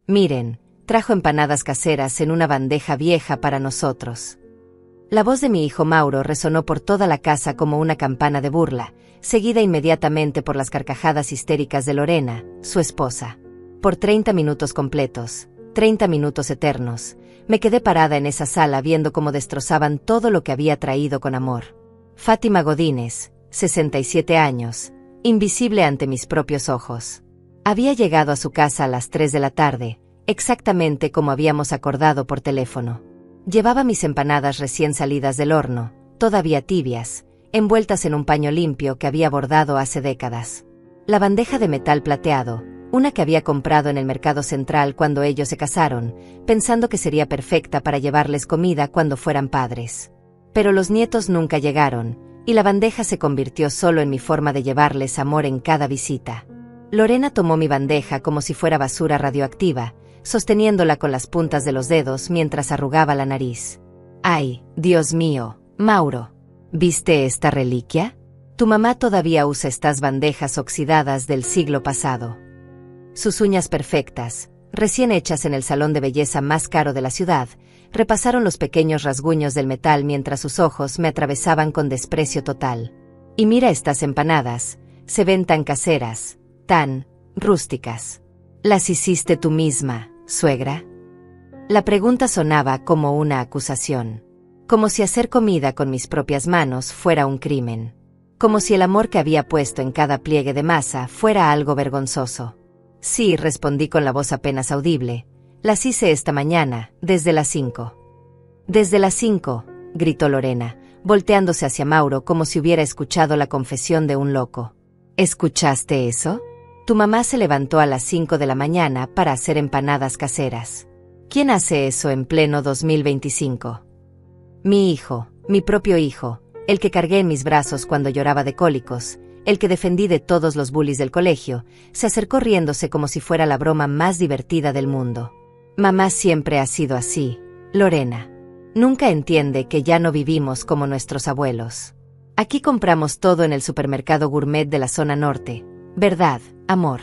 Miren, trajo empanadas caseras en una bandeja vieja para nosotros. La voz de mi hijo Mauro resonó por toda la casa como una campana de burla, seguida inmediatamente por las carcajadas histéricas de Lorena, su esposa. Por 30 minutos completos, 30 minutos eternos, me quedé parada en esa sala viendo cómo destrozaban todo lo que había traído con amor. Fátima Godínez, 67 años, invisible ante mis propios ojos. Había llegado a su casa a las 3 de la tarde, exactamente como habíamos acordado por teléfono. Llevaba mis empanadas recién salidas del horno, todavía tibias, envueltas en un paño limpio que había bordado hace décadas. La bandeja de metal plateado, una que había comprado en el Mercado Central cuando ellos se casaron, pensando que sería perfecta para llevarles comida cuando fueran padres. Pero los nietos nunca llegaron, y la bandeja se convirtió solo en mi forma de llevarles amor en cada visita. Lorena tomó mi bandeja como si fuera basura radioactiva, sosteniéndola con las puntas de los dedos mientras arrugaba la nariz. ¡Ay, Dios mío, Mauro! ¿Viste esta reliquia? Tu mamá todavía usa estas bandejas oxidadas del siglo pasado. Sus uñas perfectas, recién hechas en el salón de belleza más caro de la ciudad, repasaron los pequeños rasguños del metal mientras sus ojos me atravesaban con desprecio total. Y mira estas empanadas, se ven tan caseras, tan rústicas. ¿Las hiciste tú misma, suegra? La pregunta sonaba como una acusación. Como si hacer comida con mis propias manos fuera un crimen. Como si el amor que había puesto en cada pliegue de masa fuera algo vergonzoso. Sí, respondí con la voz apenas audible. Las hice esta mañana, desde las 5. Desde las 5, gritó Lorena, volteándose hacia Mauro como si hubiera escuchado la confesión de un loco. ¿Escuchaste eso? Tu mamá se levantó a las 5 de la mañana para hacer empanadas caseras. ¿Quién hace eso en pleno 2025? Mi hijo, mi propio hijo, el que cargué en mis brazos cuando lloraba de cólicos, el que defendí de todos los bullies del colegio, se acercó riéndose como si fuera la broma más divertida del mundo. Mamá siempre ha sido así, Lorena. Nunca entiende que ya no vivimos como nuestros abuelos. Aquí compramos todo en el supermercado gourmet de la zona norte, ¿verdad, amor?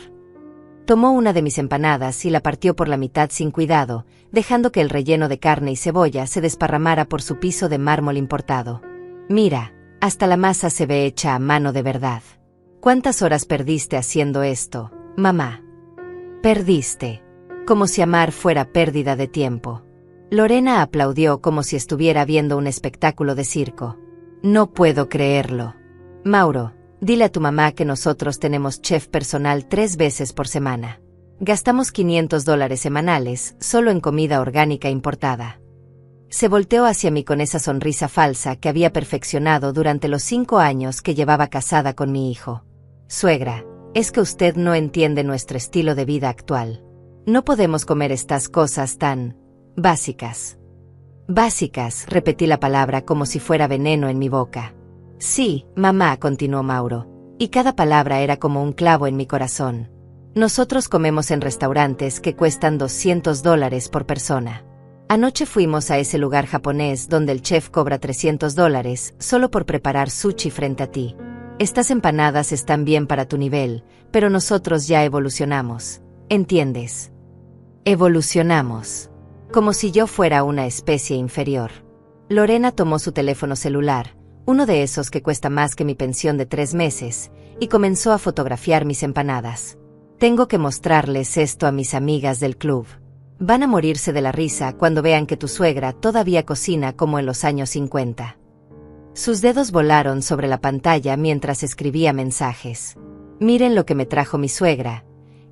Tomó una de mis empanadas y la partió por la mitad sin cuidado, dejando que el relleno de carne y cebolla se desparramara por su piso de mármol importado. Mira, hasta la masa se ve hecha a mano de verdad. ¿Cuántas horas perdiste haciendo esto, mamá? Perdiste. Como si amar fuera pérdida de tiempo. Lorena aplaudió como si estuviera viendo un espectáculo de circo. No puedo creerlo. Mauro, dile a tu mamá que nosotros tenemos chef personal 3 veces por semana. Gastamos $500 semanales solo en comida orgánica importada. Se volteó hacia mí con esa sonrisa falsa que había perfeccionado durante los 5 años que llevaba casada con mi hijo. Suegra, es que usted no entiende nuestro estilo de vida actual. No podemos comer estas cosas tan básicas. Básicas, repetí la palabra como si fuera veneno en mi boca. Sí, mamá, continuó Mauro, y cada palabra era como un clavo en mi corazón. Nosotros comemos en restaurantes que cuestan $200 por persona. Anoche fuimos a ese lugar japonés donde el chef cobra $300 solo por preparar sushi frente a ti. Estas empanadas están bien para tu nivel, pero nosotros ya evolucionamos, ¿entiendes? Evolucionamos. Como si yo fuera una especie inferior. Lorena tomó su teléfono celular, uno de esos que cuesta más que mi pensión de 3 meses, y comenzó a fotografiar mis empanadas. Tengo que mostrarles esto a mis amigas del club. Van a morirse de la risa cuando vean que tu suegra todavía cocina como en los años 50. Sus dedos volaron sobre la pantalla mientras escribía mensajes. Miren lo que me trajo mi suegra.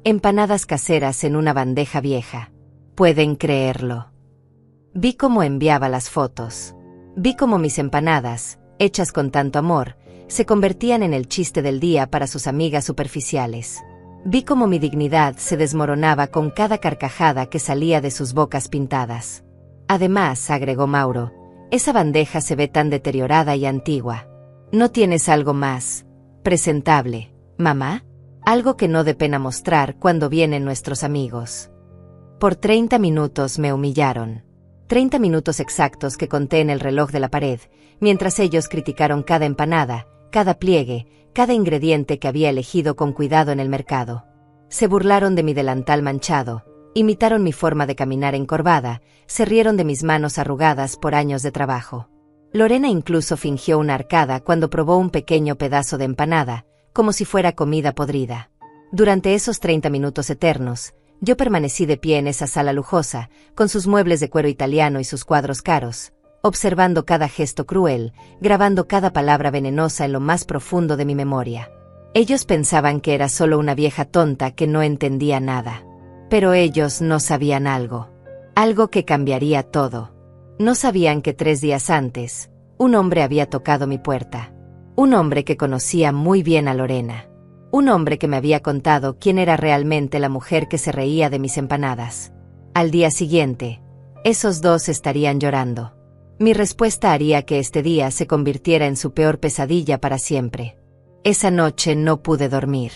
Empanadas caseras en una bandeja vieja. ¿Pueden creerlo? Vi cómo enviaba las fotos. Vi cómo mis empanadas, hechas con tanto amor, se convertían en el chiste del día para sus amigas superficiales. Vi cómo mi dignidad se desmoronaba con cada carcajada que salía de sus bocas pintadas. Además, agregó Mauro, esa bandeja se ve tan deteriorada y antigua. ¿No tienes algo más presentable, mamá? Algo que no dé pena mostrar cuando vienen nuestros amigos. Por 30 minutos me humillaron. 30 minutos exactos que conté en el reloj de la pared, mientras ellos criticaron cada empanada, cada pliegue, cada ingrediente que había elegido con cuidado en el mercado. Se burlaron de mi delantal manchado, Imitaron mi forma de caminar encorvada, se rieron de mis manos arrugadas por años de trabajo. Lorena incluso fingió una arcada cuando probó un pequeño pedazo de empanada, como si fuera comida podrida. Durante esos 30 minutos eternos, yo permanecí de pie en esa sala lujosa, con sus muebles de cuero italiano y sus cuadros caros, observando cada gesto cruel, grabando cada palabra venenosa en lo más profundo de mi memoria. Ellos pensaban que era solo una vieja tonta que no entendía nada. Pero ellos no sabían algo. Algo que cambiaría todo. No sabían que 3 días antes, un hombre había tocado mi puerta. Un hombre que conocía muy bien a Lorena. Un hombre que me había contado quién era realmente la mujer que se reía de mis empanadas. Al día siguiente, esos dos estarían llorando. Mi respuesta haría que este día se convirtiera en su peor pesadilla para siempre. Esa noche no pude dormir.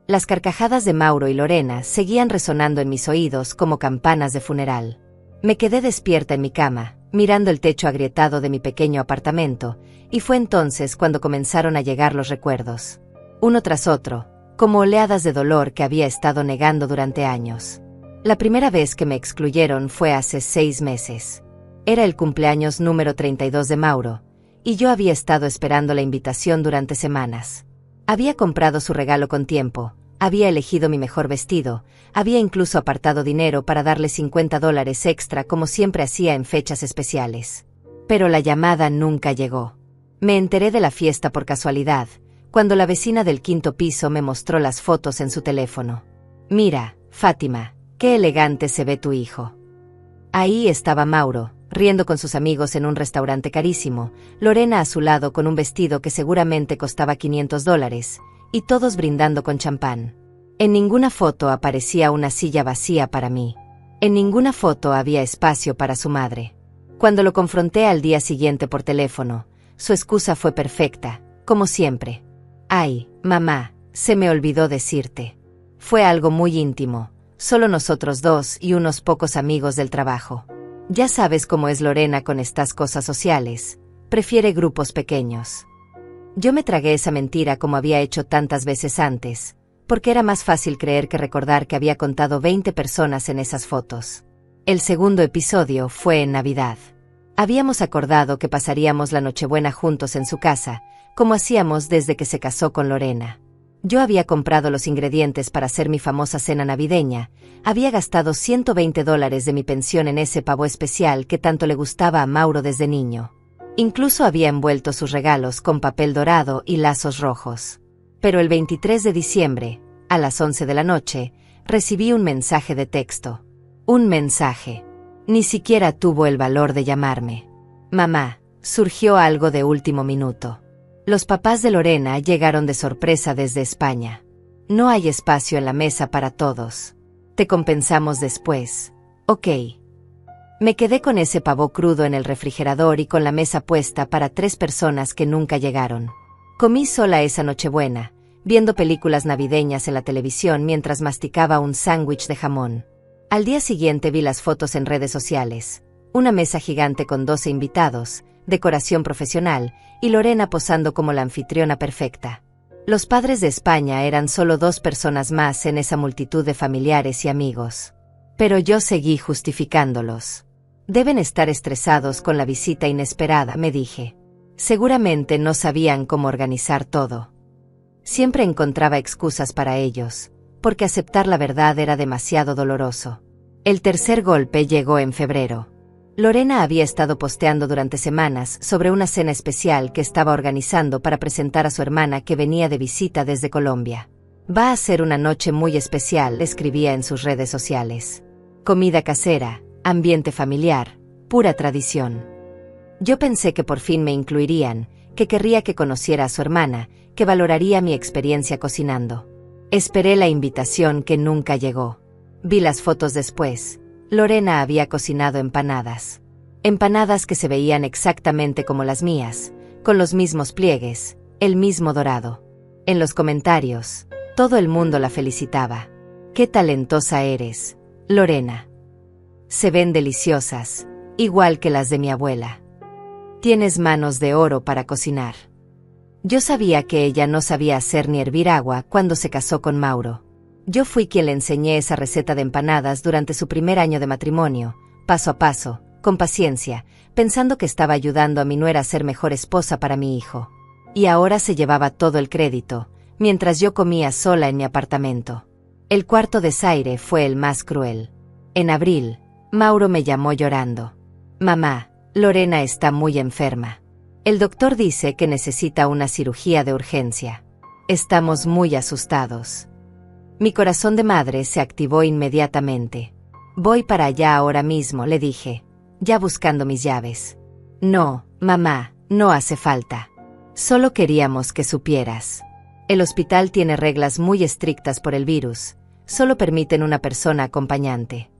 Las carcajadas de Mauro y Lorena seguían resonando en mis oídos como campanas de funeral. Me quedé despierta en mi cama, mirando el techo agrietado de mi pequeño apartamento, y fue entonces cuando comenzaron a llegar los recuerdos. Uno tras otro, como oleadas de dolor que había estado negando durante años. La primera vez que me excluyeron fue hace 6 meses. Era el cumpleaños número 32 de Mauro, y yo había estado esperando la invitación durante semanas. Había comprado su regalo con tiempo, había elegido mi mejor vestido, había incluso apartado dinero para darle $50 extra como siempre hacía en fechas especiales. Pero la llamada nunca llegó. Me enteré de la fiesta por casualidad, cuando la vecina del 5º piso me mostró las fotos en su teléfono. «Mira, Fátima, qué elegante se ve tu hijo». Ahí estaba Mauro, riendo con sus amigos en un restaurante carísimo, Lorena a su lado con un vestido que seguramente costaba $500, y todos brindando con champán. En ninguna foto aparecía una silla vacía para mí. En ninguna foto había espacio para su madre. Cuando lo confronté al día siguiente por teléfono, su excusa fue perfecta, como siempre. «Ay, mamá, se me olvidó decirte. Fue algo muy íntimo, solo nosotros dos y unos pocos amigos del trabajo. Ya sabes cómo es Lorena con estas cosas sociales, prefiere grupos pequeños». Yo me tragué esa mentira como había hecho tantas veces antes, porque era más fácil creer que recordar que había contado 20 personas en esas fotos. El segundo episodio fue en Navidad. Habíamos acordado que pasaríamos la Nochebuena juntos en su casa, como hacíamos desde que se casó con Lorena. Yo había comprado los ingredientes para hacer mi famosa cena navideña, había gastado $120 de mi pensión en ese pavo especial que tanto le gustaba a Mauro desde niño. Incluso había envuelto sus regalos con papel dorado y lazos rojos. Pero el 23 de diciembre, a las 11 de la noche, recibí un mensaje de texto. Un mensaje. Ni siquiera tuvo el valor de llamarme. «Mamá, surgió algo de último minuto. Los papás de Lorena llegaron de sorpresa desde España. No hay espacio en la mesa para todos. Te compensamos después. Ok». Me quedé con ese pavo crudo en el refrigerador y con la mesa puesta para 3 personas que nunca llegaron. Comí sola esa Nochebuena, viendo películas navideñas en la televisión mientras masticaba un sándwich de jamón. Al día siguiente vi las fotos en redes sociales. Una mesa gigante con 12 invitados, decoración profesional, y Lorena posando como la anfitriona perfecta. Los padres de España eran solo 2 personas más en esa multitud de familiares y amigos. Pero yo seguí justificándolos. Deben estar estresados con la visita inesperada, me dije. Seguramente no sabían cómo organizar todo. Siempre encontraba excusas para ellos, porque aceptar la verdad era demasiado doloroso. El tercer golpe llegó en febrero. Lorena había estado posteando durante semanas sobre una cena especial que estaba organizando para presentar a su hermana que venía de visita desde Colombia. «Va a ser una noche muy especial», escribía en sus redes sociales. «Comida casera, ambiente familiar, pura tradición». Yo pensé que por fin me incluirían, que querría que conociera a su hermana, que valoraría mi experiencia cocinando. Esperé la invitación que nunca llegó. Vi las fotos después. Lorena había cocinado empanadas. Empanadas que se veían exactamente como las mías, con los mismos pliegues, el mismo dorado. En los comentarios, todo el mundo la felicitaba. «Qué talentosa eres, Lorena. Se ven deliciosas, igual que las de mi abuela. Tienes manos de oro para cocinar». Yo sabía que ella no sabía hacer ni hervir agua cuando se casó con Mauro. Yo fui quien le enseñé esa receta de empanadas durante su primer año de matrimonio, paso a paso, con paciencia, pensando que estaba ayudando a mi nuera a ser mejor esposa para mi hijo. Y ahora se llevaba todo el crédito, mientras yo comía sola en mi apartamento. El cuarto desaire fue el más cruel. En abril, Mauro me llamó llorando. Mamá, Lorena está muy enferma. El doctor dice que necesita una cirugía de urgencia. Estamos muy asustados. Mi corazón de madre se activó inmediatamente. Voy para allá ahora mismo, le dije, ya buscando mis llaves. No, mamá, no hace falta. Solo queríamos que supieras. El hospital tiene reglas muy estrictas por el virus. Solo permiten una persona acompañante.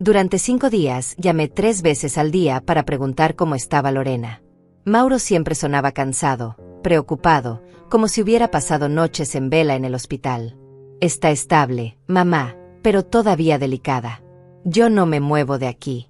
Durante 5 días llamé 3 veces al día para preguntar cómo estaba Lorena. Mauro siempre sonaba cansado, preocupado, como si hubiera pasado noches en vela en el hospital. Está estable, mamá, pero todavía delicada. Yo no me muevo de aquí.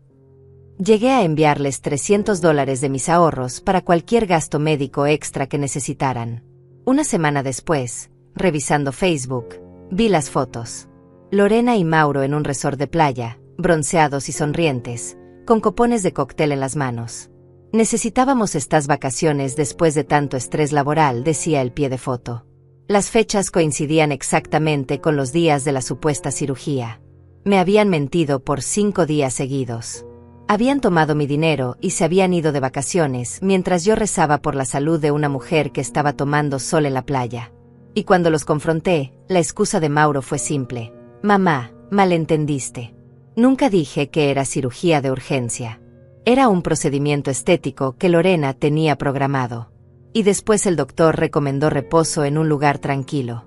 Llegué a enviarles $300 de mis ahorros para cualquier gasto médico extra que necesitaran. Una semana después, revisando Facebook, vi las fotos. Lorena y Mauro en un resort de playa, bronceados y sonrientes, con copones de cóctel en las manos. Necesitábamos estas vacaciones después de tanto estrés laboral, decía el pie de foto. Las fechas coincidían exactamente con los días de la supuesta cirugía. Me habían mentido por 5 días seguidos. Habían tomado mi dinero y se habían ido de vacaciones mientras yo rezaba por la salud de una mujer que estaba tomando sol en la playa. Y cuando los confronté, la excusa de Mauro fue simple. Mamá, malentendiste. Nunca dije que era cirugía de urgencia. Era un procedimiento estético que Lorena tenía programado. Y después el doctor recomendó reposo en un lugar tranquilo.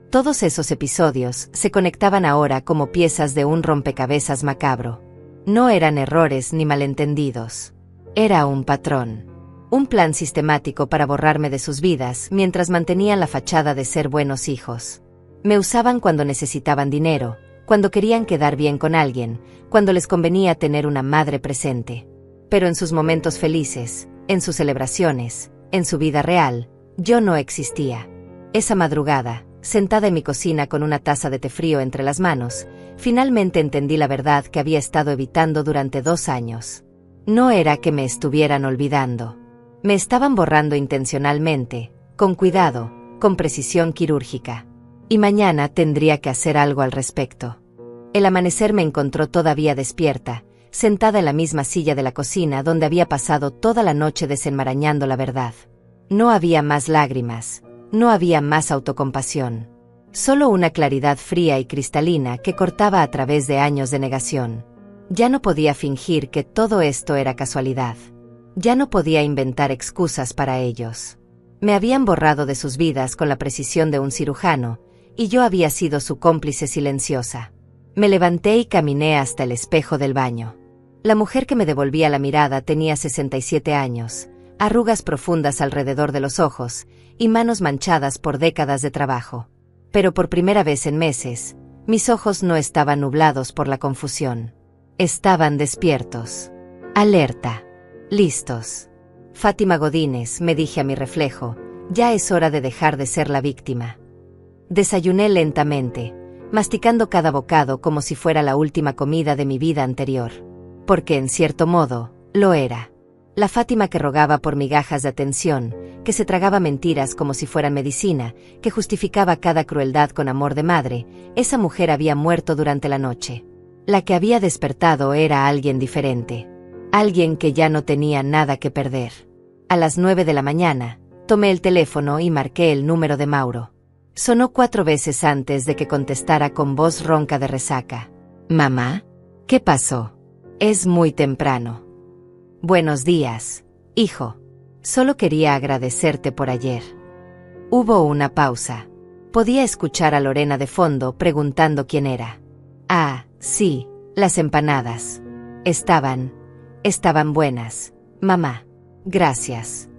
Todos esos episodios se conectaban ahora como piezas de un rompecabezas macabro. No eran errores ni malentendidos. Era un patrón. Un plan sistemático para borrarme de sus vidas mientras mantenían la fachada de ser buenos hijos. Me usaban cuando necesitaban dinero, cuando querían quedar bien con alguien, cuando les convenía tener una madre presente. Pero en sus momentos felices, en sus celebraciones, en su vida real, yo no existía. Esa madrugada, sentada en mi cocina con una taza de té frío entre las manos, finalmente entendí la verdad que había estado evitando durante 2 años. No era que me estuvieran olvidando. Me estaban borrando intencionalmente, con cuidado, con precisión quirúrgica. Y mañana tendría que hacer algo al respecto. El amanecer me encontró todavía despierta, sentada en la misma silla de la cocina donde había pasado toda la noche desenmarañando la verdad. No había más lágrimas, no había más autocompasión. Solo una claridad fría y cristalina que cortaba a través de años de negación. Ya no podía fingir que todo esto era casualidad. Ya no podía inventar excusas para ellos. Me habían borrado de sus vidas con la precisión de un cirujano, y yo había sido su cómplice silenciosa. Me levanté y caminé hasta el espejo del baño. La mujer que me devolvía la mirada tenía 67 años, arrugas profundas alrededor de los ojos, y manos manchadas por décadas de trabajo. Pero por primera vez en meses, mis ojos no estaban nublados por la confusión. Estaban despiertos. Alerta. Listos. Fátima Godínez, me dije a mi reflejo, ya es hora de dejar de ser la víctima. Desayuné lentamente, masticando cada bocado como si fuera la última comida de mi vida anterior. Porque en cierto modo, lo era. La Fátima que rogaba por migajas de atención, que se tragaba mentiras como si fueran medicina, que justificaba cada crueldad con amor de madre, esa mujer había muerto durante la noche. La que había despertado era alguien diferente. Alguien que ya no tenía nada que perder. A las 9 de la mañana, tomé el teléfono y marqué el número de Mauro. Sonó 4 veces antes de que contestara con voz ronca de resaca. «¿Mamá? ¿Qué pasó? Es muy temprano». «Buenos días, hijo. Solo quería agradecerte por ayer». Hubo una pausa. Podía escuchar a Lorena de fondo preguntando quién era. «Ah, sí, las empanadas. Estaban buenas, mamá. Gracias.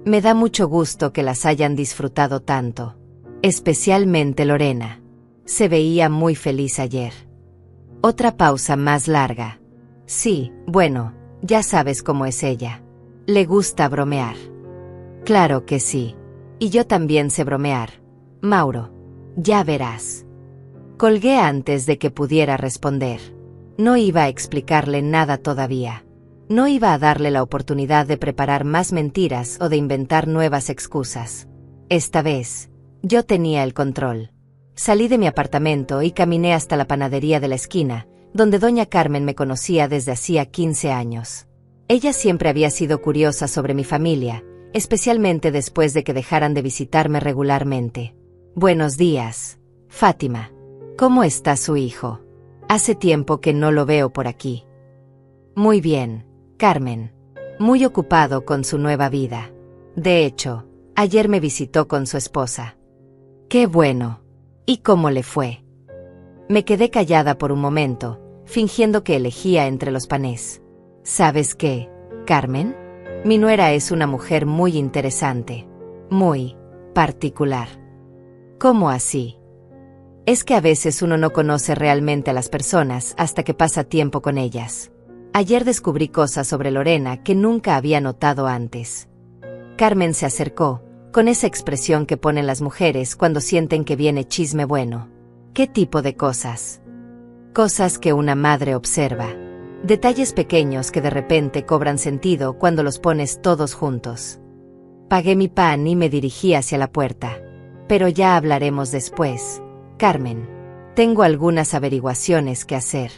Me da mucho gusto que las hayan disfrutado tanto. Especialmente Lorena. Se veía muy feliz ayer». Otra pausa más larga. «Sí, bueno, ya sabes cómo es ella. Le gusta bromear». «Claro que sí. Y yo también sé bromear, Mauro. Ya verás». Colgué antes de que pudiera responder. No iba a explicarle nada todavía. No iba a darle la oportunidad de preparar más mentiras o de inventar nuevas excusas. Esta vez, yo tenía el control. Salí de mi apartamento y caminé hasta la panadería de la esquina, donde doña Carmen me conocía desde hacía 15 años. Ella siempre había sido curiosa sobre mi familia, especialmente después de que dejaran de visitarme regularmente. Buenos días, Fátima. ¿Cómo está su hijo? Hace tiempo que no lo veo por aquí. Muy bien, Carmen. Muy ocupado con su nueva vida. De hecho, ayer me visitó con su esposa. ¡Qué bueno! ¿Y cómo le fue? Me quedé callada por un momento, fingiendo que elegía entre los panés. ¿Sabes qué, Carmen? Mi nuera es una mujer muy interesante. Muy particular. ¿Cómo así? Es que a veces uno no conoce realmente a las personas hasta que pasa tiempo con ellas. Ayer descubrí cosas sobre Lorena que nunca había notado antes. Carmen se acercó, con esa expresión que ponen las mujeres cuando sienten que viene chisme bueno. ¿Qué tipo de cosas? Cosas que una madre observa. Detalles pequeños que de repente cobran sentido cuando los pones todos juntos. Pagué mi pan y me dirigí hacia la puerta. Pero ya hablaremos después, Carmen. Tengo algunas averiguaciones que hacer.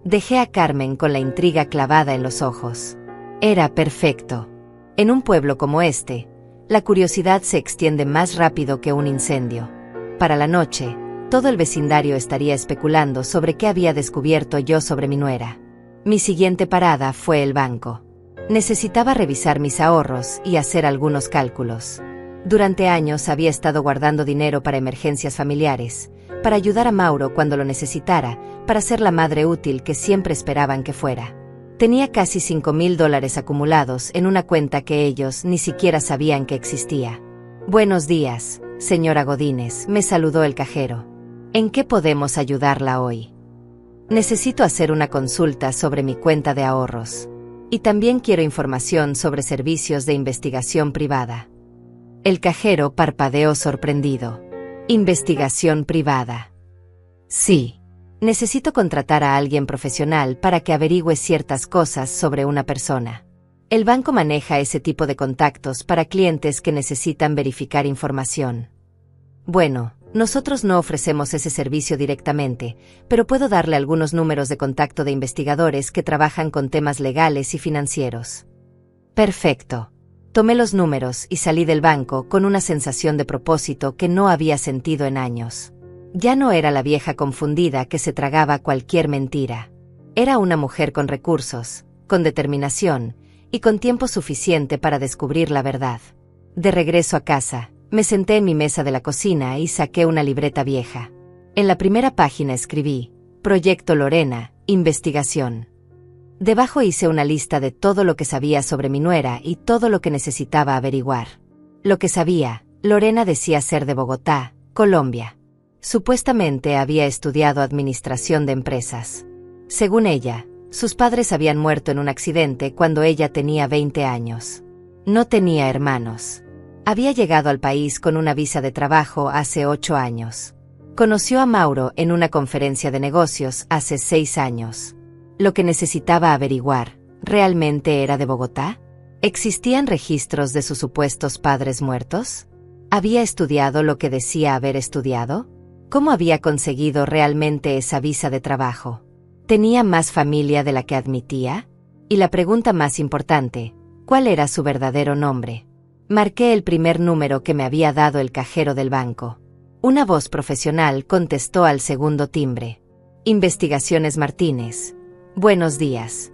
Dejé a Carmen con la intriga clavada en los ojos. Era perfecto. En un pueblo como este, la curiosidad se extiende más rápido que un incendio. Para la noche, todo el vecindario estaría especulando sobre qué había descubierto yo sobre mi nuera. Mi siguiente parada fue el banco. Necesitaba revisar mis ahorros y hacer algunos cálculos. Durante años había estado guardando dinero para emergencias familiares, para ayudar a Mauro cuando lo necesitara, para ser la madre útil que siempre esperaban que fuera. Tenía casi $5,000 acumulados en una cuenta que ellos ni siquiera sabían que existía. Buenos días, señora Godínez, me saludó el cajero. ¿En qué podemos ayudarla hoy? Necesito hacer una consulta sobre mi cuenta de ahorros. Y también quiero información sobre servicios de investigación privada. El cajero parpadeó sorprendido. ¿Investigación privada? Sí. Necesito contratar a alguien profesional para que averigüe ciertas cosas sobre una persona. El banco maneja ese tipo de contactos para clientes que necesitan verificar información. Bueno, nosotros no ofrecemos ese servicio directamente, pero puedo darle algunos números de contacto de investigadores que trabajan con temas legales y financieros. Perfecto. Tomé los números y salí del banco con una sensación de propósito que no había sentido en años. Ya no era la vieja confundida que se tragaba cualquier mentira. Era una mujer con recursos, con determinación y con tiempo suficiente para descubrir la verdad. De regreso a casa, me senté en mi mesa de la cocina y saqué una libreta vieja. En la primera página escribí: Proyecto Lorena, investigación. Debajo hice una lista de todo lo que sabía sobre mi nuera y todo lo que necesitaba averiguar. Lo que sabía, Lorena decía ser de Bogotá, Colombia. Supuestamente había estudiado administración de empresas. Según ella, sus padres habían muerto en un accidente cuando ella tenía 20 años. No tenía hermanos. Había llegado al país con una visa de trabajo hace 8 años. Conoció a Mauro en una conferencia de negocios hace 6 años. Lo que necesitaba averiguar, ¿realmente era de Bogotá? ¿Existían registros de sus supuestos padres muertos? ¿Había estudiado lo que decía haber estudiado? ¿Cómo había conseguido realmente esa visa de trabajo? ¿Tenía más familia de la que admitía? Y la pregunta más importante, ¿cuál era su verdadero nombre? Marqué el primer número que me había dado el cajero del banco. Una voz profesional contestó al segundo timbre. Investigaciones Martínez. Buenos días.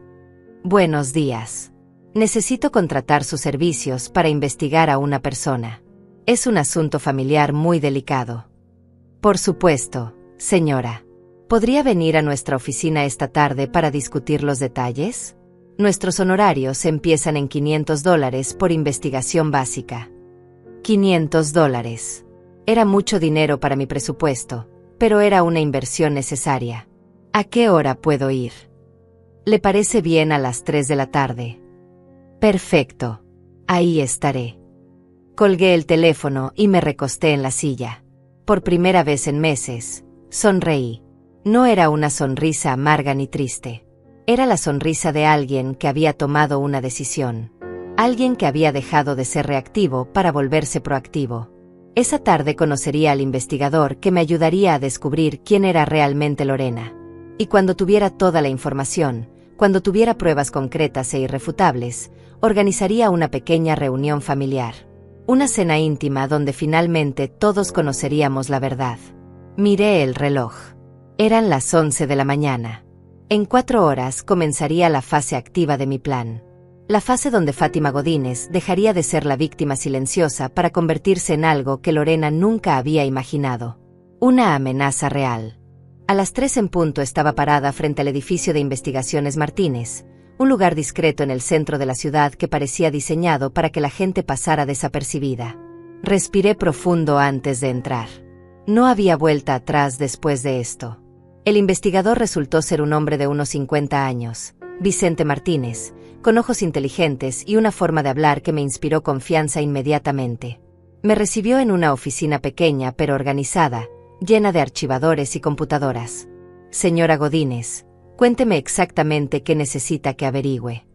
Buenos días. Necesito contratar sus servicios para investigar a una persona. Es un asunto familiar muy delicado. Por supuesto, señora. ¿Podría venir a nuestra oficina esta tarde para discutir los detalles? Nuestros honorarios empiezan en $500 por investigación básica. $500. Era mucho dinero para mi presupuesto, pero era una inversión necesaria. ¿A qué hora puedo ir? ¿Le parece bien a las 3 de la tarde? Perfecto. Ahí estaré. Colgué el teléfono y me recosté en la silla. Por primera vez en meses, Sonreí. No era una sonrisa amarga ni triste. Era la sonrisa de alguien que había tomado una decisión. Alguien que había dejado de ser reactivo para volverse proactivo. Esa tarde conocería al investigador que me ayudaría a descubrir quién era realmente Lorena. Y cuando tuviera toda la información, cuando tuviera pruebas concretas e irrefutables, organizaría una pequeña reunión familiar. Una cena íntima donde finalmente todos conoceríamos la verdad. Miré el reloj. Eran las 11 de la mañana. En 4 horas comenzaría la fase activa de mi plan. La fase donde Fátima Godínez dejaría de ser la víctima silenciosa para convertirse en algo que Lorena nunca había imaginado. Una amenaza real. A las 3 en punto estaba parada frente al edificio de investigaciones Martínez, un lugar discreto en el centro de la ciudad que parecía diseñado para que la gente pasara desapercibida. Respiré profundo antes de entrar. No había vuelta atrás después de esto. El investigador resultó ser un hombre de unos 50 años, Vicente Martínez, con ojos inteligentes y una forma de hablar que me inspiró confianza inmediatamente. Me recibió en una oficina pequeña pero organizada, llena de archivadores y computadoras. Señora Godínez, cuénteme exactamente qué necesita que averigüe.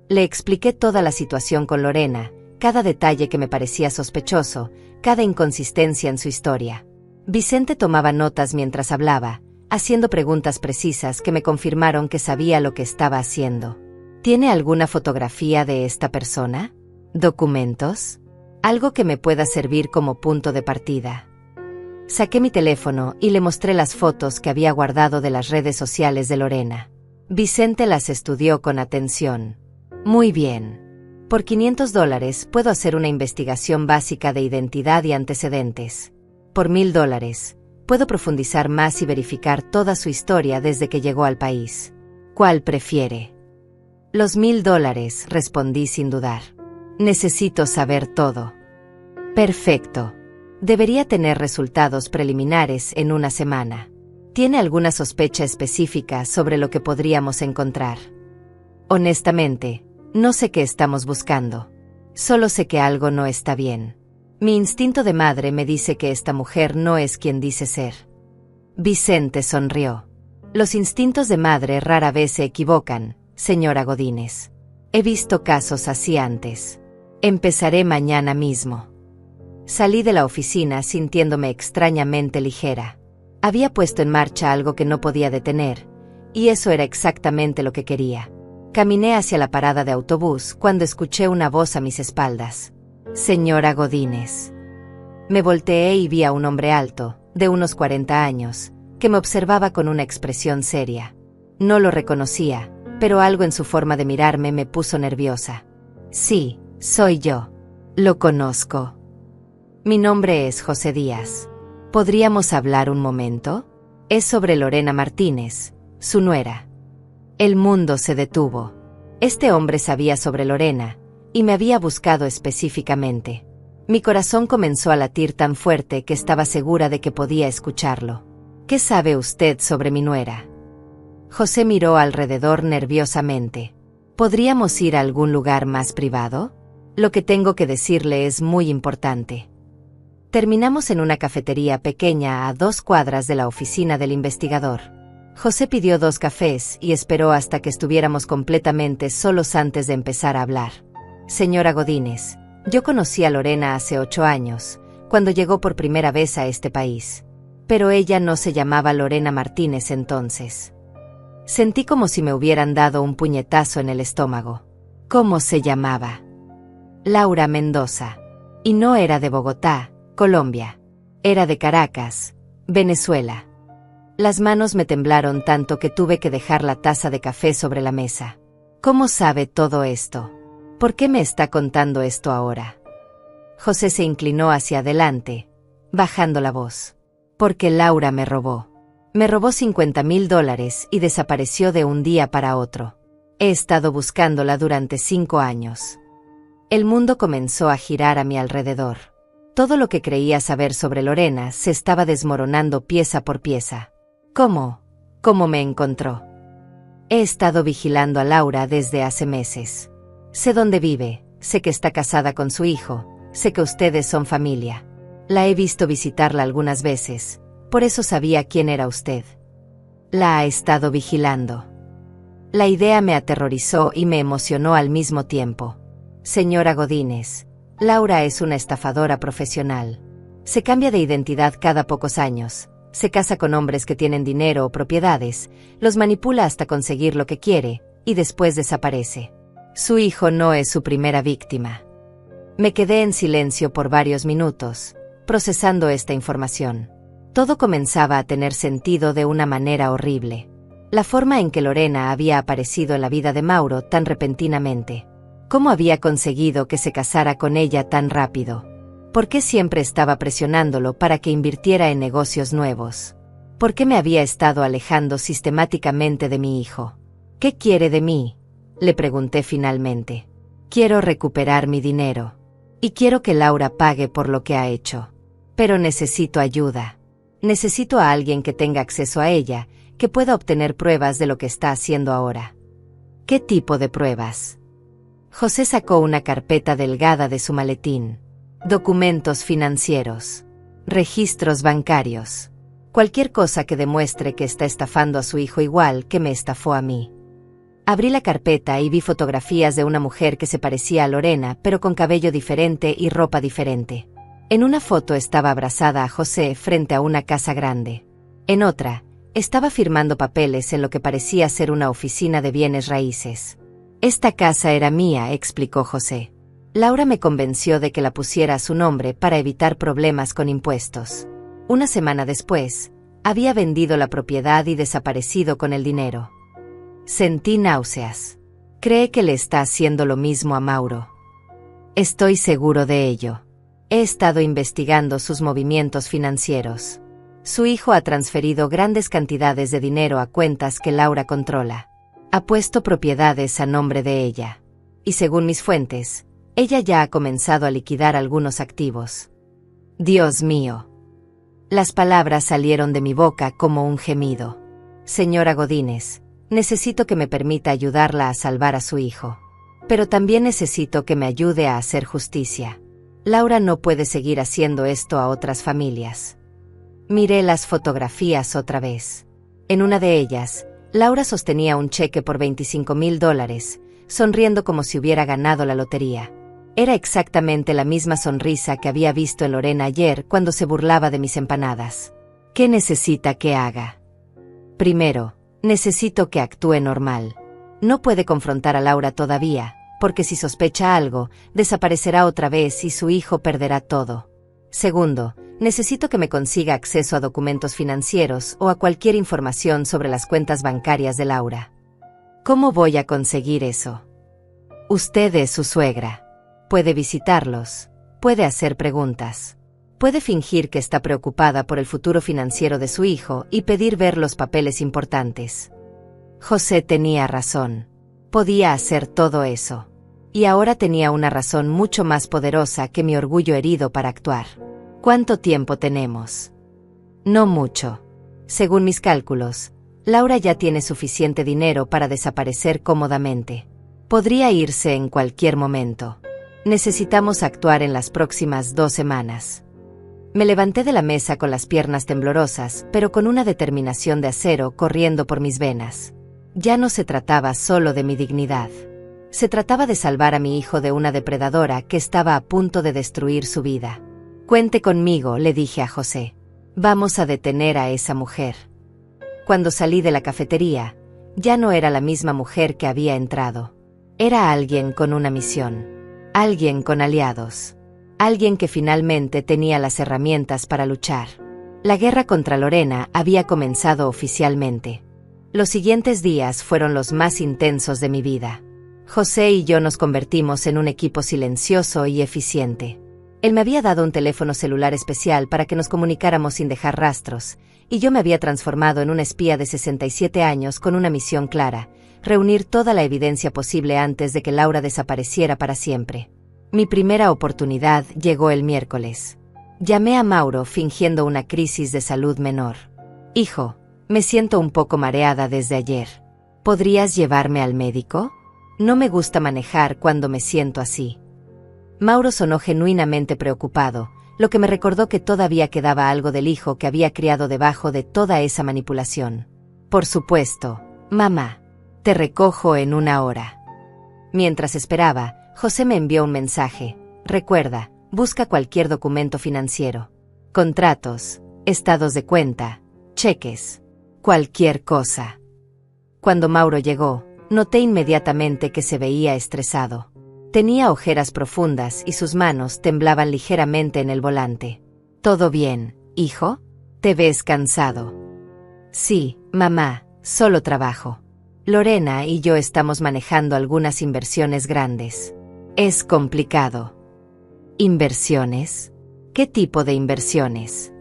Le expliqué toda la situación con Lorena, cada detalle que me parecía sospechoso, cada inconsistencia en su historia. Vicente tomaba notas mientras hablaba, haciendo preguntas precisas que me confirmaron que sabía lo que estaba haciendo. ¿Tiene alguna fotografía de esta persona? ¿Documentos? Algo que me pueda servir como punto de partida. Saqué mi teléfono y le mostré las fotos que había guardado de las redes sociales de Lorena. Vicente las estudió con atención. Muy bien. Por $500 puedo hacer una investigación básica de identidad y antecedentes. Por $1000 puedo profundizar más y verificar toda su historia desde que llegó al país. ¿Cuál prefiere? Los $1000, respondí sin dudar. Necesito saber todo. Perfecto. Debería tener resultados preliminares en una semana. ¿Tiene alguna sospecha específica sobre lo que podríamos encontrar? Honestamente, no sé qué estamos buscando. Solo sé que algo no está bien. Mi instinto de madre me dice que esta mujer no es quien dice ser. Vicente sonrió. Los instintos de madre rara vez se equivocan, señora Godínez. He visto casos así antes. Empezaré mañana mismo. Salí de la oficina sintiéndome extrañamente ligera. Había puesto en marcha algo que no podía detener, y eso era exactamente lo que quería. Caminé hacia la parada de autobús cuando escuché una voz a mis espaldas. Señora Godínez. Me volteé y vi a un hombre alto, de unos 40 años, que me observaba con una expresión seria. No lo reconocía, pero algo en su forma de mirarme me puso nerviosa. Sí, soy yo. Lo conozco. Mi nombre es José Díaz. ¿Podríamos hablar un momento? Es sobre Lorena Martínez, su nuera. El mundo se detuvo. Este hombre sabía sobre Lorena, y me había buscado específicamente. Mi corazón comenzó a latir tan fuerte que estaba segura de que podía escucharlo. ¿Qué sabe usted sobre mi nuera? José miró alrededor nerviosamente. ¿Podríamos ir a algún lugar más privado? Lo que tengo que decirle es muy importante. Terminamos en una cafetería pequeña a 2 cuadras de la oficina del investigador. José pidió 2 cafés y esperó hasta que estuviéramos completamente solos antes de empezar a hablar. Señora Godínez, yo conocí a Lorena hace 8 años, cuando llegó por primera vez a este país. Pero ella no se llamaba Lorena Martínez entonces. Sentí como si me hubieran dado un puñetazo en el estómago. ¿Cómo se llamaba? Laura Mendoza. Y no era de Bogotá, Colombia. Era de Caracas, Venezuela. Las manos me temblaron tanto que tuve que dejar la taza de café sobre la mesa. ¿Cómo sabe todo esto? ¿Por qué me está contando esto ahora? José se inclinó hacia adelante, bajando la voz. Porque Laura me robó. Me robó $50,000 y desapareció de un día para otro. He estado buscándola durante 5 años. El mundo comenzó a girar a mi alrededor. Todo lo que creía saber sobre Lorena se estaba desmoronando pieza por pieza. ¿Cómo? ¿Cómo me encontró? He estado vigilando a Laura desde hace meses. Sé dónde vive, sé que está casada con su hijo, sé que ustedes son familia. La he visto visitarla algunas veces, Por eso sabía quién era usted. La ha estado vigilando. La idea me aterrorizó y me emocionó al mismo tiempo. Señora Godínez, Laura es una estafadora profesional. Se cambia de identidad cada pocos años, se casa con hombres que tienen dinero o propiedades, los manipula hasta conseguir lo que quiere, y después desaparece. Su hijo no es su primera víctima. Me quedé en silencio por varios minutos, procesando esta información. Todo comenzaba a tener sentido de una manera horrible. La forma en que Lorena había aparecido en la vida de Mauro tan repentinamente. ¿Cómo había conseguido que se casara con ella tan rápido? ¿Por qué siempre estaba presionándolo para que invirtiera en negocios nuevos? ¿Por qué me había estado alejando sistemáticamente de mi hijo? ¿Qué quiere de mí?, le pregunté finalmente. Quiero recuperar mi dinero. Y quiero que Laura pague por lo que ha hecho. Pero necesito ayuda. Necesito a alguien que tenga acceso a ella, que pueda obtener pruebas de lo que está haciendo ahora. ¿Qué tipo de pruebas? José sacó una carpeta delgada de su maletín. Documentos financieros. Registros bancarios. Cualquier cosa que demuestre que está estafando a su hijo igual que me estafó a mí. Abrí la carpeta y vi fotografías de una mujer que se parecía a Lorena, pero con cabello diferente y ropa diferente. En una foto estaba abrazada a José frente a una casa grande. En otra, estaba firmando papeles en lo que parecía ser una oficina de bienes raíces. Esta casa era mía, explicó José. Laura me convenció de que la pusiera a su nombre para evitar problemas con impuestos. Una semana después, había vendido la propiedad y desaparecido con el dinero. Sentí náuseas. ¿Cree que le está haciendo lo mismo a Mauro? Estoy seguro de ello. He estado investigando sus movimientos financieros. Su hijo ha transferido grandes cantidades de dinero a cuentas que Laura controla. Ha puesto propiedades a nombre de ella. Y según mis fuentes, ella ya ha comenzado a liquidar algunos activos. Dios mío. Las palabras salieron de mi boca como un gemido. Señora Godínez, necesito que me permita ayudarla a salvar a su hijo. Pero también necesito que me ayude a hacer justicia. Laura no puede seguir haciendo esto a otras familias. Miré las fotografías otra vez. En una de ellas, Laura sostenía un cheque por $25,000, sonriendo como si hubiera ganado la lotería. Era exactamente la misma sonrisa que había visto en Lorena ayer cuando se burlaba de mis empanadas. ¿Qué necesita que haga? Primero, necesito que actúe normal. No puede confrontar a Laura todavía, porque si sospecha algo, desaparecerá otra vez y su hijo perderá todo. Segundo, necesito que me consiga acceso a documentos financieros o a cualquier información sobre las cuentas bancarias de Laura. ¿Cómo voy a conseguir eso? Usted es su suegra. Puede visitarlos, puede hacer preguntas. Puede fingir que está preocupada por el futuro financiero de su hijo y pedir ver los papeles importantes. José tenía razón. Podía hacer todo eso. Y ahora tenía una razón mucho más poderosa que mi orgullo herido para actuar. ¿Cuánto tiempo tenemos? No mucho. Según mis cálculos, Laura ya tiene suficiente dinero para desaparecer cómodamente. Podría irse en cualquier momento. Necesitamos actuar en las próximas 2 semanas. Me levanté de la mesa con las piernas temblorosas, pero con una determinación de acero corriendo por mis venas. Ya no se trataba solo de mi dignidad. Se trataba de salvar a mi hijo de una depredadora que estaba a punto de destruir su vida. Cuente conmigo, le dije a José. Vamos a detener a esa mujer. Cuando salí de la cafetería, ya no era la misma mujer que había entrado. Era alguien con una misión. Alguien con aliados. Alguien que finalmente tenía las herramientas para luchar. La guerra contra Lorena había comenzado oficialmente. Los siguientes días fueron los más intensos de mi vida. José y yo nos convertimos en un equipo silencioso y eficiente. Él me había dado un teléfono celular especial para que nos comunicáramos sin dejar rastros, y yo me había transformado en un espía de 67 años con una misión clara: reunir toda la evidencia posible antes de que Laura desapareciera para siempre. Mi primera oportunidad llegó el miércoles. Llamé a Mauro fingiendo una crisis de salud menor. Hijo, me siento un poco mareada desde ayer. ¿Podrías llevarme al médico? No me gusta manejar cuando me siento así. Mauro sonó genuinamente preocupado, lo que me recordó que todavía quedaba algo del hijo que había criado debajo de toda esa manipulación. Por supuesto, mamá. Te recojo en 1 hora. Mientras esperaba, José me envió un mensaje. Recuerda, busca cualquier documento financiero. Contratos, estados de cuenta, cheques, cualquier cosa. Cuando Mauro llegó, noté inmediatamente que se veía estresado. Tenía ojeras profundas y sus manos temblaban ligeramente en el volante. ¿Todo bien, hijo? ¿Te ves cansado? Sí, mamá, solo trabajo. Lorena y yo estamos manejando algunas inversiones grandes. Es complicado. ¿Inversiones? ¿Qué tipo de inversiones?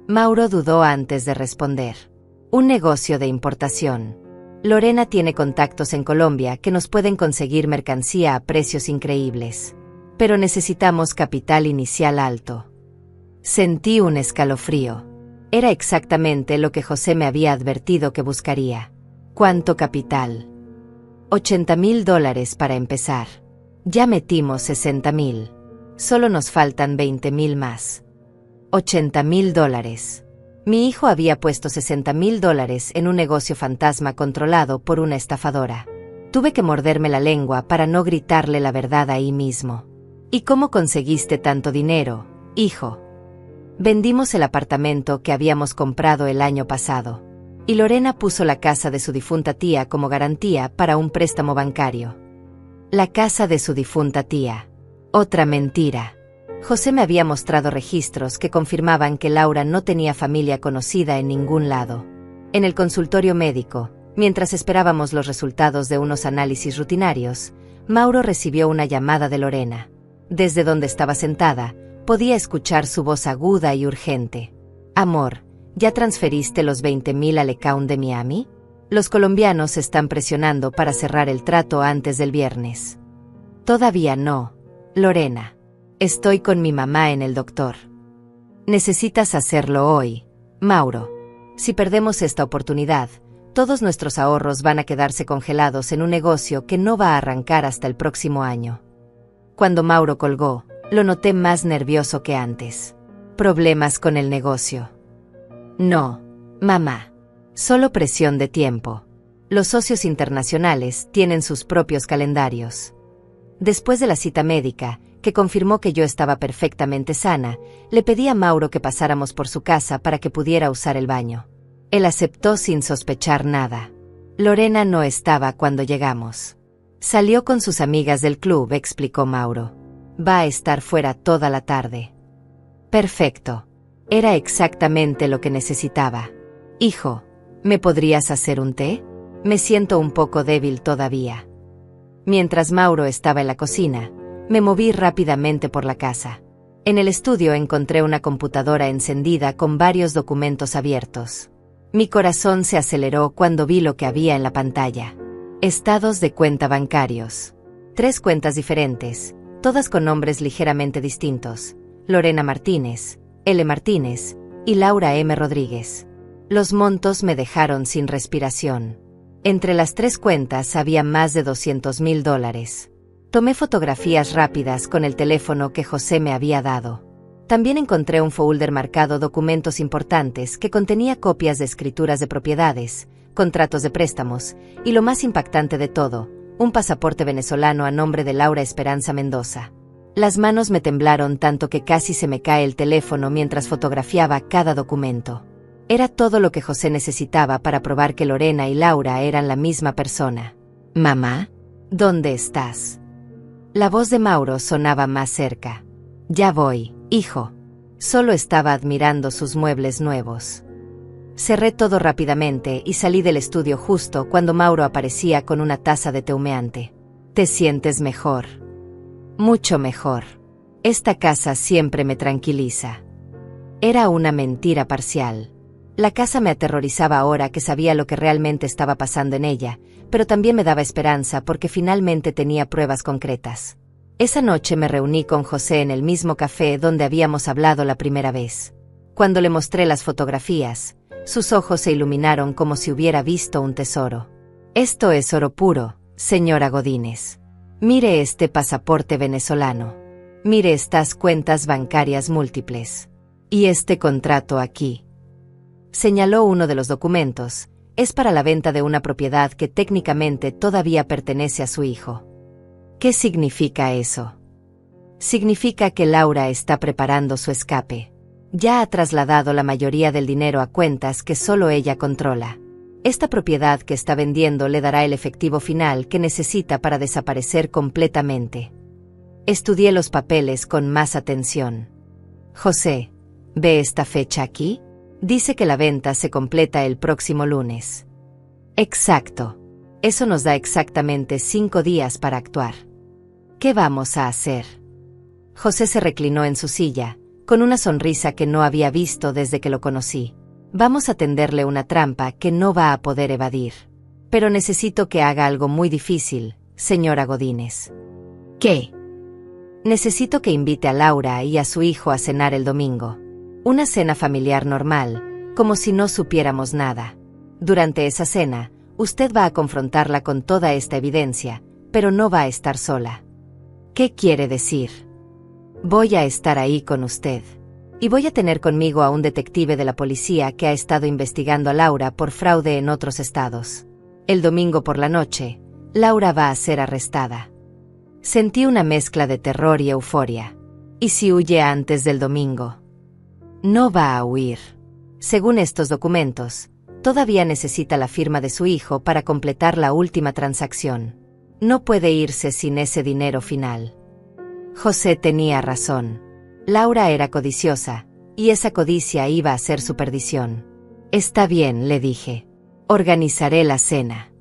Mauro dudó antes de responder. Un negocio de importación. Lorena tiene contactos en Colombia que nos pueden conseguir mercancía a precios increíbles. Pero necesitamos capital inicial alto. Sentí un escalofrío. Era exactamente lo que José me había advertido que buscaría. ¿Cuánto capital? $80,000 para empezar. Ya metimos 60,000. Solo nos faltan 20,000 más. $80,000. Mi hijo había puesto $60,000 en un negocio fantasma controlado por una estafadora. Tuve que morderme la lengua para no gritarle la verdad ahí mismo. ¿Y cómo conseguiste tanto dinero, hijo? Vendimos el apartamento que habíamos comprado el año pasado. Y Lorena puso la casa de su difunta tía como garantía para un préstamo bancario. La casa de su difunta tía. Otra mentira. José me había mostrado registros que confirmaban que Laura no tenía familia conocida en ningún lado. En el consultorio médico, mientras esperábamos los resultados de unos análisis rutinarios, Mauro recibió una llamada de Lorena. Desde donde estaba sentada, podía escuchar su voz aguda y urgente. Amor, ¿ya transferiste los 20,000 al account de Miami? Los colombianos están presionando para cerrar el trato antes del viernes. Todavía no, Lorena. Estoy con mi mamá en el doctor. Necesitas hacerlo hoy, Mauro. Si perdemos esta oportunidad, todos nuestros ahorros van a quedarse congelados en un negocio que no va a arrancar hasta el próximo año. Cuando Mauro colgó, lo noté más nervioso que antes. ¿Problemas con el negocio? No, mamá. Solo presión de tiempo. Los socios internacionales tienen sus propios calendarios. Después de la cita médica, que confirmó que yo estaba perfectamente sana, le pedí a Mauro que pasáramos por su casa para que pudiera usar el baño. Él aceptó sin sospechar nada. Lorena no estaba cuando llegamos. Salió con sus amigas del club, explicó Mauro. Va a estar fuera toda la tarde. Perfecto. Era exactamente lo que necesitaba. Hijo, ¿me podrías hacer un té? Me siento un poco débil todavía. Mientras Mauro estaba en la cocina, me moví rápidamente por la casa. En el estudio encontré una computadora encendida con varios documentos abiertos. Mi corazón se aceleró cuando vi lo que había en la pantalla. Estados de cuenta bancarios. 3 cuentas diferentes, todas con nombres ligeramente distintos. Lorena Martínez, L. Martínez y Laura M. Rodríguez. Los montos me dejaron sin respiración. Entre las 3 cuentas había más de $200,000. Tomé fotografías rápidas con el teléfono que José me había dado. También encontré un folder marcado documentos importantes que contenía copias de escrituras de propiedades, contratos de préstamos y, lo más impactante de todo, un pasaporte venezolano a nombre de Laura Esperanza Mendoza. Las manos me temblaron tanto que casi se me cae el teléfono mientras fotografiaba cada documento. Era todo lo que José necesitaba para probar que Lorena y Laura eran la misma persona. «Mamá, ¿dónde estás?» La voz de Mauro sonaba más cerca. «Ya voy, hijo». Solo estaba admirando sus muebles nuevos. Cerré todo rápidamente y salí del estudio justo cuando Mauro aparecía con una taza de té humeante. «¿Te sientes mejor?» «Mucho mejor. Esta casa siempre me tranquiliza». Era una mentira parcial. La casa me aterrorizaba ahora que sabía lo que realmente estaba pasando en ella, pero también me daba esperanza porque finalmente tenía pruebas concretas. Esa noche me reuní con José en el mismo café donde habíamos hablado la primera vez. Cuando le mostré las fotografías, sus ojos se iluminaron como si hubiera visto un tesoro. «Esto es oro puro, señora Godínez. Mire este pasaporte venezolano». Mire estas cuentas bancarias múltiples. Y este contrato aquí. Señaló uno de los documentos. Es para la venta de una propiedad que técnicamente todavía pertenece a su hijo. ¿Qué significa eso? Significa que Laura está preparando su escape. Ya ha trasladado la mayoría del dinero a cuentas que solo ella controla. Esta propiedad que está vendiendo le dará el efectivo final que necesita para desaparecer completamente. Estudié los papeles con más atención. José, ¿ve esta fecha aquí? Dice que la venta se completa el próximo lunes. Exacto. Eso nos da exactamente 5 días para actuar. ¿Qué vamos a hacer? José se reclinó en su silla, con una sonrisa que no había visto desde que lo conocí. Vamos a tenderle una trampa que no va a poder evadir. Pero necesito que haga algo muy difícil, señora Godínez. ¿Qué? Necesito que invite a Laura y a su hijo a cenar el domingo. Una cena familiar normal, como si no supiéramos nada. Durante esa cena, usted va a confrontarla con toda esta evidencia, pero no va a estar sola. ¿Qué quiere decir? Voy a estar ahí con usted. Y voy a tener conmigo a un detective de la policía que ha estado investigando a Laura por fraude en otros estados. El domingo por la noche, Laura va a ser arrestada. Sentí una mezcla de terror y euforia. ¿Y si huye antes del domingo? No va a huir. Según estos documentos, todavía necesita la firma de su hijo para completar la última transacción. No puede irse sin ese dinero final. José tenía razón. Laura era codiciosa, y esa codicia iba a ser su perdición. Está bien, le dije. Organizaré la cena.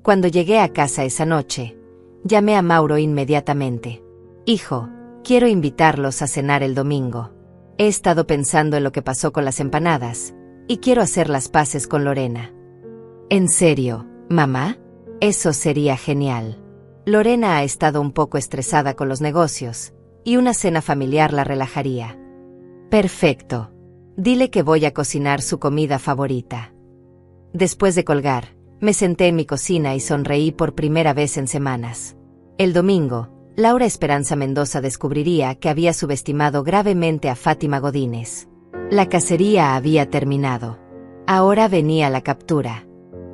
Cuando llegué a casa esa noche, llamé a Mauro inmediatamente. Hijo, quiero invitarlos a cenar el domingo. He estado pensando en lo que pasó con las empanadas, y quiero hacer las paces con Lorena. ¿En serio, mamá? Eso sería genial. Lorena ha estado un poco estresada con los negocios, y una cena familiar la relajaría. Perfecto. Dile que voy a cocinar su comida favorita. Después de colgar, me senté en mi cocina y sonreí por primera vez en semanas. El domingo, Laura Esperanza Mendoza descubriría que había subestimado gravemente a Fátima Godínez. La cacería había terminado. Ahora venía la captura.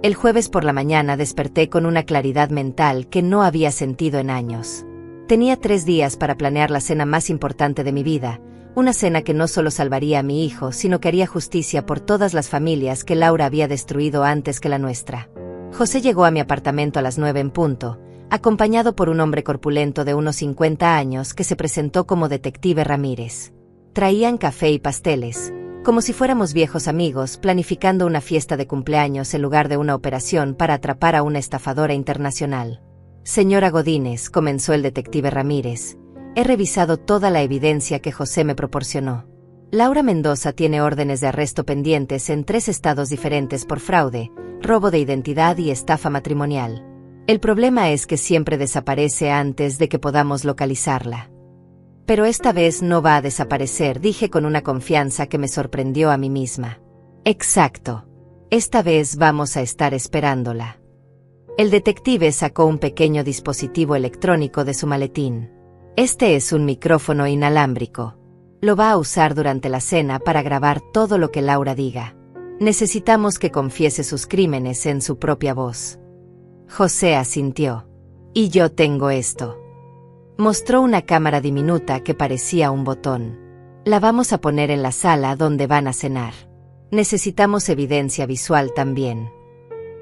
El jueves por la mañana desperté con una claridad mental que no había sentido en años. Tenía 3 días para planear la cena más importante de mi vida, una cena que no solo salvaría a mi hijo, sino que haría justicia por todas las familias que Laura había destruido antes que la nuestra. José llegó a mi apartamento a las 9 en punto, acompañado por un hombre corpulento de unos 50 años que se presentó como detective Ramírez. Traían café y pasteles, como si fuéramos viejos amigos planificando una fiesta de cumpleaños en lugar de una operación para atrapar a una estafadora internacional. Señora Godínez, comenzó el detective Ramírez, he revisado toda la evidencia que José me proporcionó. Laura Mendoza tiene órdenes de arresto pendientes en 3 estados diferentes por fraude, robo de identidad y estafa matrimonial. El problema es que siempre desaparece antes de que podamos localizarla. Pero esta vez no va a desaparecer, dije con una confianza que me sorprendió a mí misma. Exacto. Esta vez vamos a estar esperándola. El detective sacó un pequeño dispositivo electrónico de su maletín. Este es un micrófono inalámbrico. Lo va a usar durante la cena para grabar todo lo que Laura diga. Necesitamos que confiese sus crímenes en su propia voz. José asintió. Y yo tengo esto. Mostró una cámara diminuta que parecía un botón. La vamos a poner en la sala donde van a cenar. Necesitamos evidencia visual también.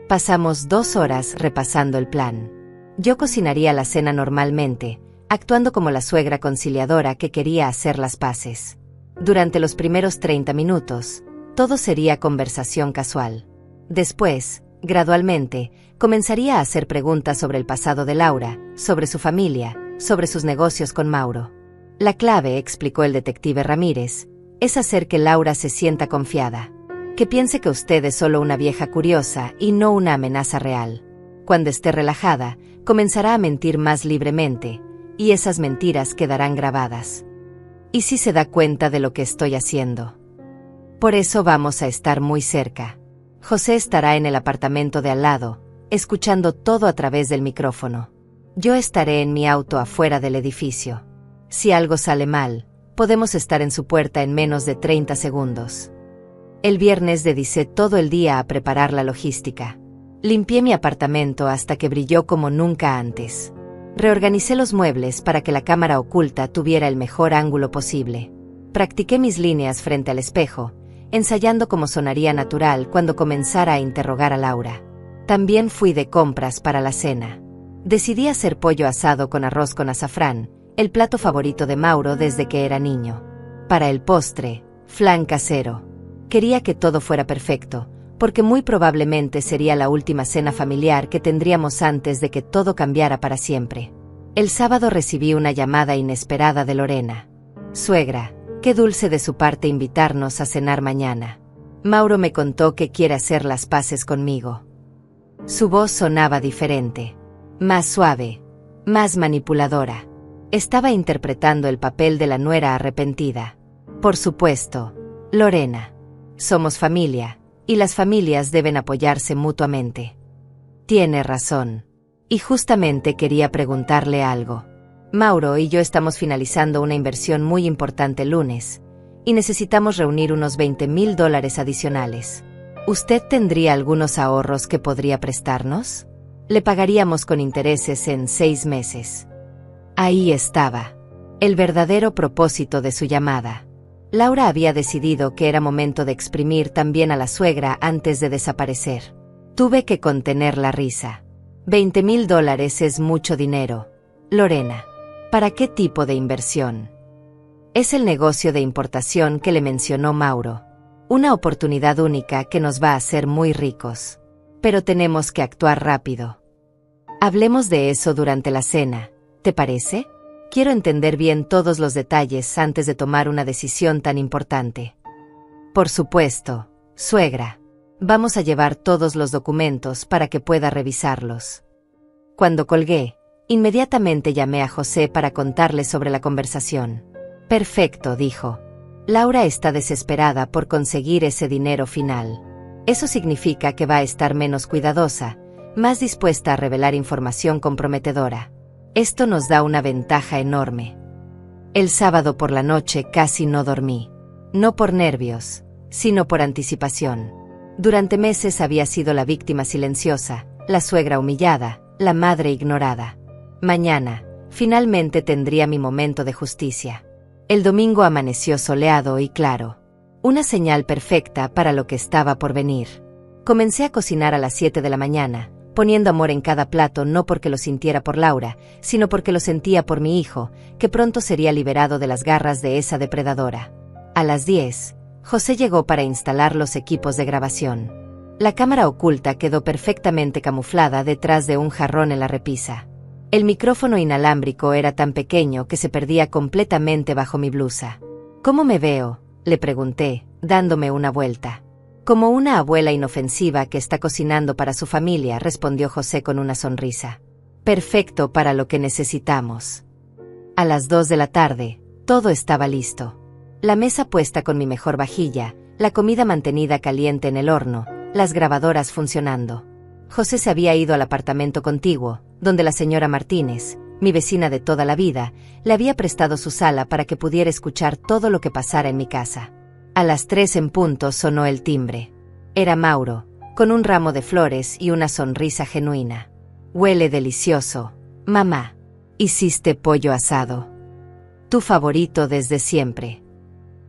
Pasamos 2 horas repasando el plan. Yo cocinaría la cena normalmente, actuando como la suegra conciliadora que quería hacer las paces. Durante los primeros 30 minutos, todo sería conversación casual. Después, gradualmente, comenzaría a hacer preguntas sobre el pasado de Laura, sobre su familia, sobre sus negocios con Mauro. La clave, explicó el detective Ramírez, es hacer que Laura se sienta confiada. Que piense que usted es solo una vieja curiosa y no una amenaza real. Cuando esté relajada, comenzará a mentir más libremente, y esas mentiras quedarán grabadas. ¿Y si se da cuenta de lo que estoy haciendo? Por eso vamos a estar muy cerca. José estará en el apartamento de al lado, escuchando todo a través del micrófono. Yo estaré en mi auto afuera del edificio. Si algo sale mal, podemos estar en su puerta en menos de 30 segundos. El viernes dediqué todo el día a preparar la logística. Limpié mi apartamento hasta que brilló como nunca antes. Reorganicé los muebles para que la cámara oculta tuviera el mejor ángulo posible. Practiqué mis líneas frente al espejo, ensayando cómo sonaría natural cuando comenzara a interrogar a Laura. También fui de compras para la cena. Decidí hacer pollo asado con arroz con azafrán, el plato favorito de Mauro desde que era niño. Para el postre, flan casero. Quería que todo fuera perfecto, porque muy probablemente sería la última cena familiar que tendríamos antes de que todo cambiara para siempre. El sábado recibí una llamada inesperada de Lorena. Suegra, qué dulce de su parte invitarnos a cenar mañana. Mauro me contó que quiere hacer las paces conmigo. Su voz sonaba diferente, más suave, más manipuladora. Estaba interpretando el papel de la nuera arrepentida. Por supuesto, Lorena. Somos familia, y las familias deben apoyarse mutuamente. Tiene razón. Y justamente quería preguntarle algo. Mauro y yo estamos finalizando una inversión muy importante el lunes, y necesitamos reunir unos $20,000 adicionales. ¿Usted tendría algunos ahorros que podría prestarnos? Le pagaríamos con intereses en 6 meses. Ahí estaba. El verdadero propósito de su llamada. Laura había decidido que era momento de exprimir también a la suegra antes de desaparecer. Tuve que contener la risa. $20,000 es mucho dinero. Lorena, ¿para qué tipo de inversión? Es el negocio de importación que le mencionó Mauro. Una oportunidad única que nos va a hacer muy ricos. Pero tenemos que actuar rápido. Hablemos de eso durante la cena, ¿te parece? Quiero entender bien todos los detalles antes de tomar una decisión tan importante. Por supuesto, suegra. Vamos a llevar todos los documentos para que pueda revisarlos. Cuando colgué, inmediatamente llamé a José para contarle sobre la conversación. Perfecto, dijo. Laura está desesperada por conseguir ese dinero final. Eso significa que va a estar menos cuidadosa, más dispuesta a revelar información comprometedora. Esto nos da una ventaja enorme. El sábado por la noche casi no dormí. No por nervios, sino por anticipación. Durante meses había sido la víctima silenciosa, la suegra humillada, la madre ignorada. Mañana, finalmente tendría mi momento de justicia. El domingo amaneció soleado y claro. Una señal perfecta para lo que estaba por venir. Comencé a cocinar a las 7 de la mañana, poniendo amor en cada plato no porque lo sintiera por Laura, sino porque lo sentía por mi hijo, que pronto sería liberado de las garras de esa depredadora. A las 10, José llegó para instalar los equipos de grabación. La cámara oculta quedó perfectamente camuflada detrás de un jarrón en la repisa. El micrófono inalámbrico era tan pequeño que se perdía completamente bajo mi blusa. ¿Cómo me veo?, le pregunté, dándome una vuelta. Como una abuela inofensiva que está cocinando para su familia, respondió José con una sonrisa. Perfecto para lo que necesitamos. A las 2 de la tarde, todo estaba listo. La mesa puesta con mi mejor vajilla, la comida mantenida caliente en el horno, las grabadoras funcionando. José se había ido al apartamento contiguo, donde la señora Martínez, mi vecina de toda la vida, le había prestado su sala para que pudiera escuchar todo lo que pasara en mi casa. A las 3 en punto sonó el timbre. Era Mauro, con un ramo de flores y una sonrisa genuina. Huele delicioso, mamá. Hiciste pollo asado. Tu favorito desde siempre.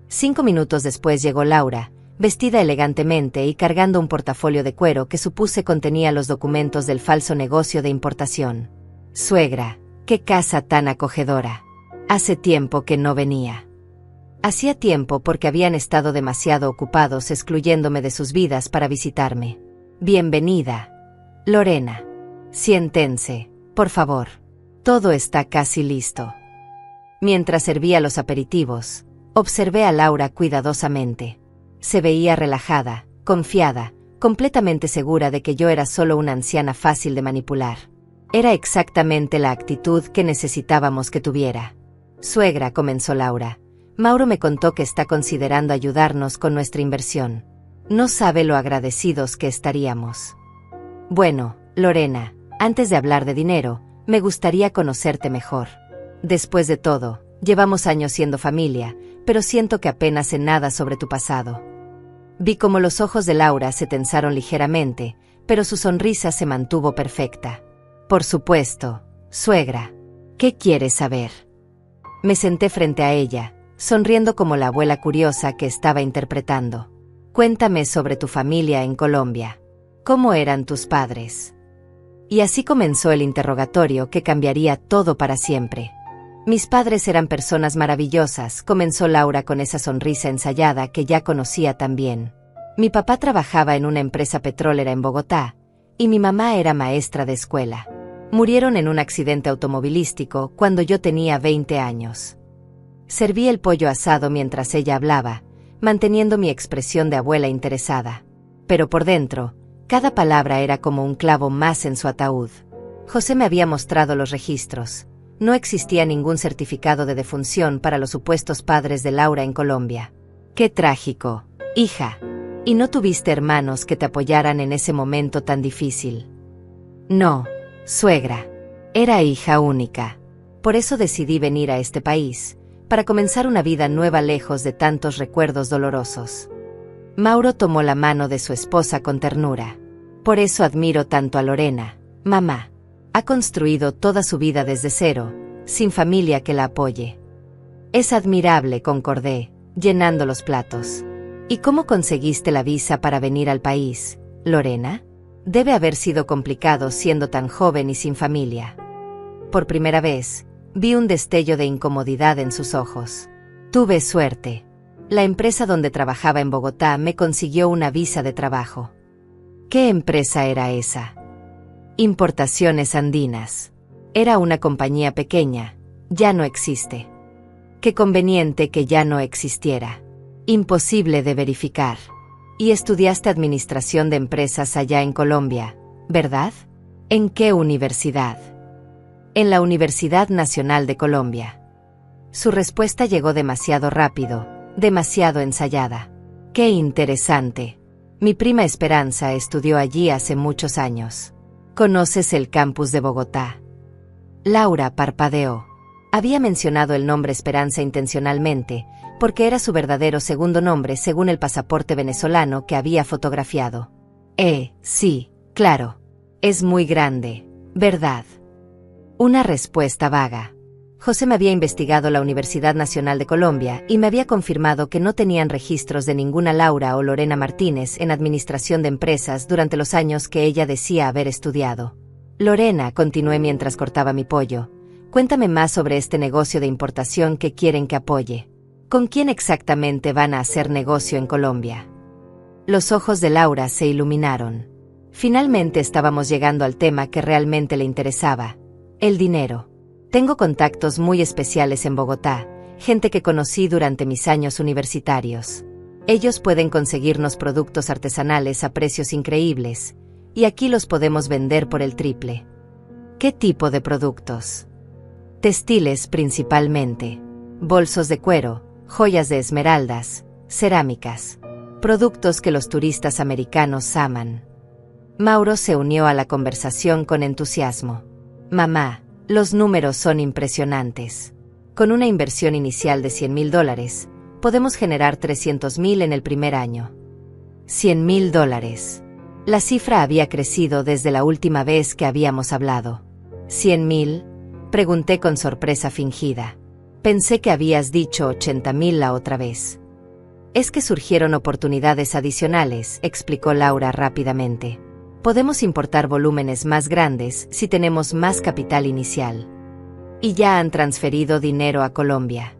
5 minutos después llegó Laura, vestida elegantemente y cargando un portafolio de cuero que supuse contenía los documentos del falso negocio de importación. Suegra, qué casa tan acogedora. Hace tiempo que no venía. Hacía tiempo porque habían estado demasiado ocupados excluyéndome de sus vidas para visitarme. Bienvenida, Lorena. Siéntense, por favor. Todo está casi listo. Mientras servía los aperitivos, observé a Laura cuidadosamente. Se veía relajada, confiada, completamente segura de que yo era solo una anciana fácil de manipular. Era exactamente la actitud que necesitábamos que tuviera. Suegra, comenzó Laura. Mauro me contó que está considerando ayudarnos con nuestra inversión. No sabe lo agradecidos que estaríamos. Bueno, Lorena, antes de hablar de dinero, me gustaría conocerte mejor. Después de todo, Llevamos años siendo familia, pero siento que apenas sé nada sobre tu pasado. Vi cómo los ojos de Laura se tensaron ligeramente, pero su sonrisa se mantuvo perfecta. Por supuesto, suegra. ¿Qué quieres saber? Me senté frente a ella, sonriendo como la abuela curiosa que estaba interpretando. Cuéntame sobre tu familia en Colombia. ¿Cómo eran tus padres? Y así comenzó el interrogatorio que cambiaría todo para siempre. Mis padres eran personas maravillosas, comenzó Laura con esa sonrisa ensayada que ya conocía tan bien. Mi papá trabajaba en una empresa petrolera en Bogotá, y mi mamá era maestra de escuela. Murieron en un accidente automovilístico cuando yo tenía 20 años. Serví el pollo asado mientras ella hablaba, manteniendo mi expresión de abuela interesada. Pero por dentro, cada palabra era como un clavo más en su ataúd. José me había mostrado los registros. No existía ningún certificado de defunción para los supuestos padres de Laura en Colombia. ¡Qué trágico, hija! ¿Y no tuviste hermanos que te apoyaran en ese momento tan difícil? No, suegra. Era hija única. Por eso decidí venir a este país, para comenzar una vida nueva lejos de tantos recuerdos dolorosos. Mauro tomó la mano de su esposa con ternura. Por eso admiro tanto a Lorena, mamá. Ha construido toda su vida desde cero, sin familia que la apoye. Es admirable, concordé, llenando los platos. ¿Y cómo conseguiste la visa para venir al país, Lorena? Debe haber sido complicado siendo tan joven y sin familia. Por primera vez, vi un destello de incomodidad en sus ojos. Tuve suerte. La empresa donde trabajaba en Bogotá me consiguió una visa de trabajo. ¿Qué empresa era esa? Importaciones Andinas. Era una compañía pequeña, ya no existe. Qué conveniente que ya no existiera. Imposible de verificar. Y estudiaste administración de empresas allá en Colombia, ¿verdad? ¿En qué universidad? En la Universidad Nacional de Colombia. Su respuesta llegó demasiado rápido, demasiado ensayada. ¡Qué interesante! Mi prima Esperanza estudió allí hace muchos años. ¿Conoces el campus de Bogotá? Laura parpadeó. Había mencionado el nombre Esperanza intencionalmente, porque era su verdadero segundo nombre según el pasaporte venezolano que había fotografiado. Sí, claro. Es muy grande, ¿verdad? Una respuesta vaga. José me había investigado la Universidad Nacional de Colombia y me había confirmado que no tenían registros de ninguna Laura o Lorena Martínez en administración de empresas durante los años que ella decía haber estudiado. Lorena, continué mientras cortaba mi pollo, cuéntame más sobre este negocio de importación que quieren que apoye. ¿Con quién exactamente van a hacer negocio en Colombia? Los ojos de Laura se iluminaron. Finalmente estábamos llegando al tema que realmente le interesaba: el dinero. Tengo contactos muy especiales en Bogotá, gente que conocí durante mis años universitarios. Ellos pueden conseguirnos productos artesanales a precios increíbles, y aquí los podemos vender por el triple. ¿Qué tipo de productos? Textiles principalmente. Bolsos de cuero, joyas de esmeraldas, cerámicas. Productos que los turistas americanos aman. Mauro se unió a la conversación con entusiasmo. Mamá, los números son impresionantes. Con una inversión inicial de $100,000, podemos generar $300,000 en el primer año. $100,000. La cifra había crecido desde la última vez que habíamos hablado. ¿100,000? Pregunté con sorpresa fingida. Pensé que habías dicho 80,000 la otra vez. Es que surgieron oportunidades adicionales, explicó Laura rápidamente. Podemos importar volúmenes más grandes si tenemos más capital inicial. ¿Y ya han transferido dinero a Colombia?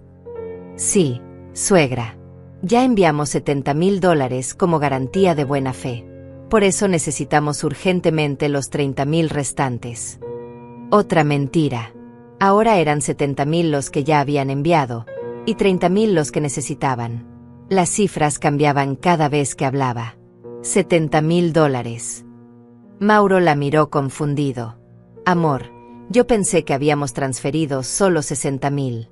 Sí, suegra. Ya enviamos $70,000 como garantía de buena fe. Por eso necesitamos urgentemente los 30,000 restantes. Otra mentira. Ahora eran 70,000 los que ya habían enviado, y 30,000 los que necesitaban. Las cifras cambiaban cada vez que hablaba. $70,000. Mauro la miró confundido. Amor, yo pensé que habíamos transferido solo 60,000.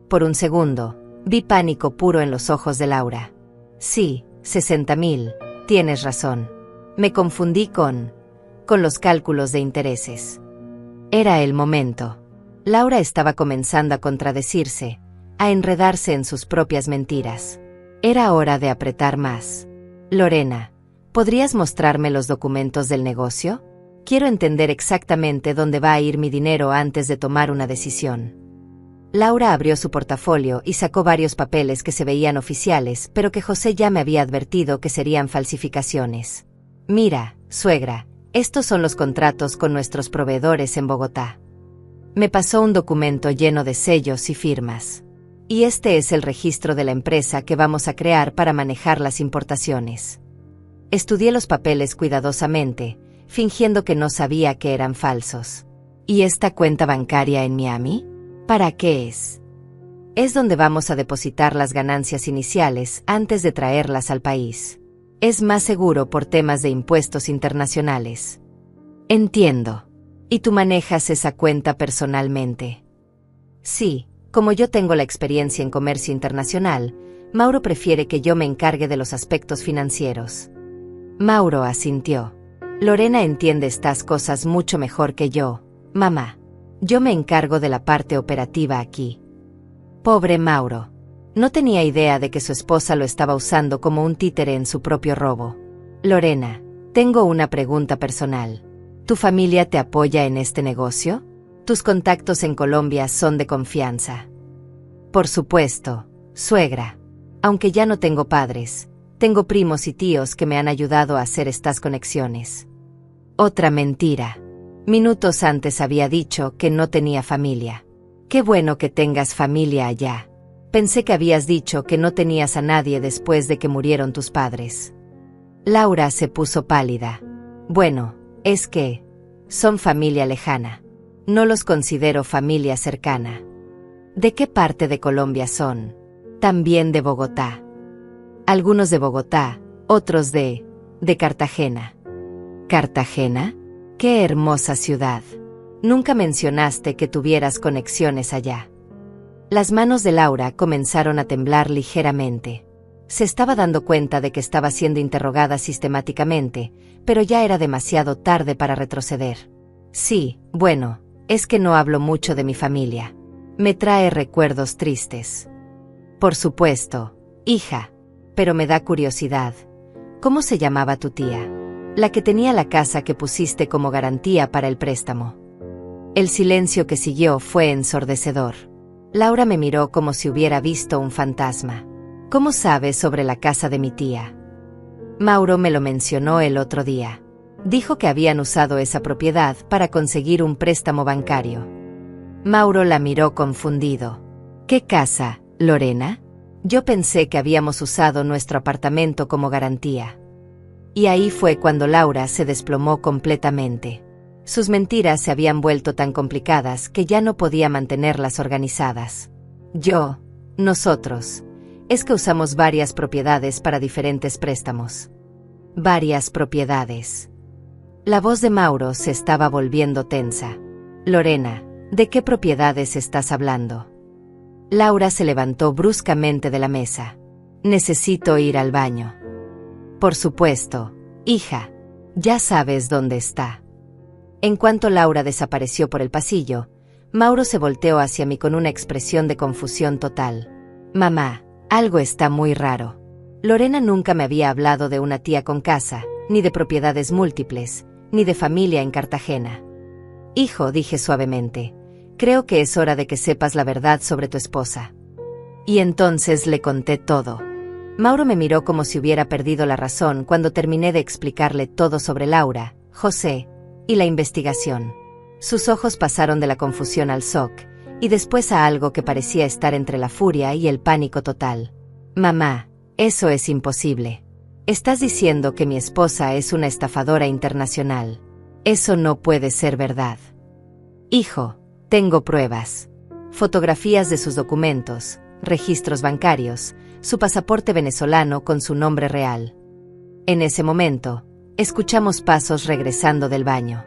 Por un segundo, vi pánico puro en los ojos de Laura. Sí, 60,000, tienes razón. Me confundí con los cálculos de intereses. Era el momento. Laura estaba comenzando a contradecirse, a enredarse en sus propias mentiras. Era hora de apretar más. Lorena, ¿podrías mostrarme los documentos del negocio? Quiero entender exactamente dónde va a ir mi dinero antes de tomar una decisión. Laura abrió su portafolio y sacó varios papeles que se veían oficiales, pero que José ya me había advertido que serían falsificaciones. Mira, suegra, estos son los contratos con nuestros proveedores en Bogotá. Me pasó un documento lleno de sellos y firmas. Y este es el registro de la empresa que vamos a crear para manejar las importaciones. Estudié los papeles cuidadosamente, fingiendo que no sabía que eran falsos. ¿Y esta cuenta bancaria en Miami? ¿Para qué es? Es donde vamos a depositar las ganancias iniciales antes de traerlas al país. Es más seguro por temas de impuestos internacionales. Entiendo. ¿Y tú manejas esa cuenta personalmente? Sí, como yo tengo la experiencia en comercio internacional, Mauro prefiere que yo me encargue de los aspectos financieros. Mauro asintió. Lorena entiende estas cosas mucho mejor que yo, mamá. Yo me encargo de la parte operativa aquí. Pobre Mauro. No tenía idea de que su esposa lo estaba usando como un títere en su propio robo. Lorena, tengo una pregunta personal. ¿Tu familia te apoya en este negocio? ¿Tus contactos en Colombia son de confianza? Por supuesto, suegra. Aunque ya no tengo padres, tengo primos y tíos que me han ayudado a hacer estas conexiones. Otra mentira. Minutos antes había dicho que no tenía familia. Qué bueno que tengas familia allá. Pensé que habías dicho que no tenías a nadie después de que murieron tus padres. Laura se puso pálida. Bueno, es que son familia lejana. No los considero familia cercana. ¿De qué parte de Colombia son? También de Bogotá. Algunos de Bogotá, otros de Cartagena. ¿Cartagena? ¡Qué hermosa ciudad! Nunca mencionaste que tuvieras conexiones allá. Las manos de Laura comenzaron a temblar ligeramente. Se estaba dando cuenta de que estaba siendo interrogada sistemáticamente, pero ya era demasiado tarde para retroceder. Sí, bueno, es que no hablo mucho de mi familia. Me trae recuerdos tristes. Por supuesto, hija, pero me da curiosidad. ¿Cómo se llamaba tu tía? La que tenía la casa que pusiste como garantía para el préstamo. El silencio que siguió fue ensordecedor. Laura me miró como si hubiera visto un fantasma. ¿Cómo sabes sobre la casa de mi tía? Mauro me lo mencionó el otro día. Dijo que habían usado esa propiedad para conseguir un préstamo bancario. Mauro la miró confundido. ¿Qué casa, Lorena? Yo pensé que habíamos usado nuestro apartamento como garantía. Y ahí fue cuando Laura se desplomó completamente. Sus mentiras se habían vuelto tan complicadas que ya no podía mantenerlas organizadas. Nosotros. Es que usamos varias propiedades para diferentes préstamos. Varias propiedades. La voz de Mauro se estaba volviendo tensa. Lorena, ¿de qué propiedades estás hablando? Laura se levantó bruscamente de la mesa. Necesito ir al baño. Por supuesto, hija. Ya sabes dónde está. En cuanto Laura desapareció por el pasillo, Mauro se volteó hacia mí con una expresión de confusión total. Mamá, algo está muy raro. Lorena nunca me había hablado de una tía con casa, ni de propiedades múltiples, ni de familia en Cartagena. Hijo, dije suavemente, creo que es hora de que sepas la verdad sobre tu esposa. Y entonces le conté todo. Mauro me miró como si hubiera perdido la razón cuando terminé de explicarle todo sobre Laura, José y la investigación. Sus ojos pasaron de la confusión al shock, y después a algo que parecía estar entre la furia y el pánico total. Mamá, eso es imposible. Estás diciendo que mi esposa es una estafadora internacional. Eso no puede ser verdad. Hijo, tengo pruebas. Fotografías de sus documentos, registros bancarios, su pasaporte venezolano con su nombre real. En ese momento, escuchamos pasos regresando del baño.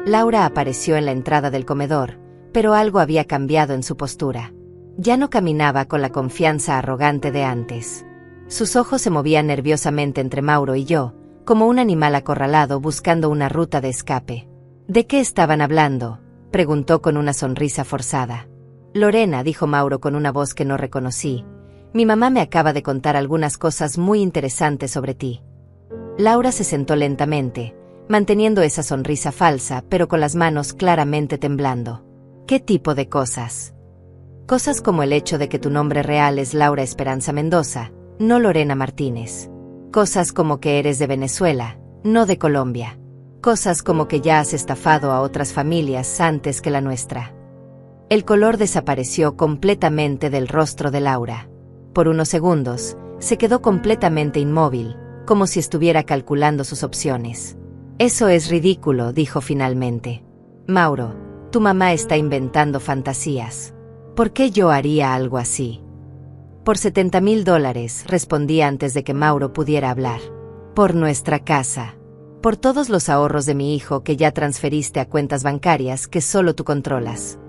Laura apareció en la entrada del comedor, pero algo había cambiado en su postura. Ya no caminaba con la confianza arrogante de antes. Sus ojos se movían nerviosamente entre Mauro y yo, como un animal acorralado buscando una ruta de escape. ¿De qué estaban hablando?, preguntó con una sonrisa forzada. Lorena, dijo Mauro con una voz que no reconocí. Mi mamá me acaba de contar algunas cosas muy interesantes sobre ti. Laura se sentó lentamente, manteniendo esa sonrisa falsa, pero con las manos claramente temblando. ¿Qué tipo de cosas? Cosas como el hecho de que tu nombre real es Laura Esperanza Mendoza, no Lorena Martínez. Cosas como que eres de Venezuela, no de Colombia. Cosas como que ya has estafado a otras familias antes que la nuestra. El color desapareció completamente del rostro de Laura. Por unos segundos, se quedó completamente inmóvil, como si estuviera calculando sus opciones. Eso es ridículo, dijo finalmente. Mauro, tu mamá está inventando fantasías. ¿Por qué yo haría algo así? Por $70,000, respondí antes de que Mauro pudiera hablar. Por nuestra casa. Por todos los ahorros de mi hijo que ya transferiste a cuentas bancarias que solo tú controlas.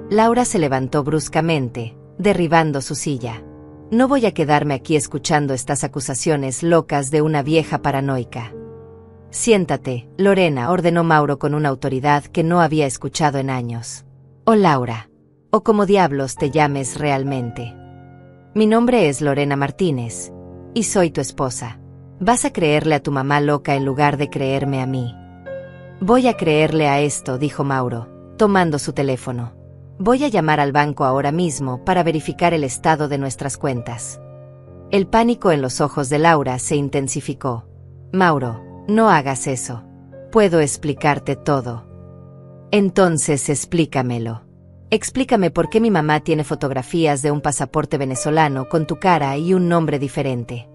Laura se levantó bruscamente, derribando su silla. No voy a quedarme aquí escuchando estas acusaciones locas de una vieja paranoica. Siéntate, Lorena, ordenó Mauro con una autoridad que no había escuchado en años. O Laura. O como diablos te llames realmente. Mi nombre es Lorena Martínez, y soy tu esposa. Vas a creerle a tu mamá loca en lugar de creerme a mí. Voy a creerle a esto, dijo Mauro, tomando su teléfono. Voy a llamar al banco ahora mismo para verificar el estado de nuestras cuentas. El pánico en los ojos de Laura se intensificó. Mauro, no hagas eso. Puedo explicarte todo. Entonces explícamelo. Explícame por qué mi mamá tiene fotografías de un pasaporte venezolano con tu cara y un nombre diferente.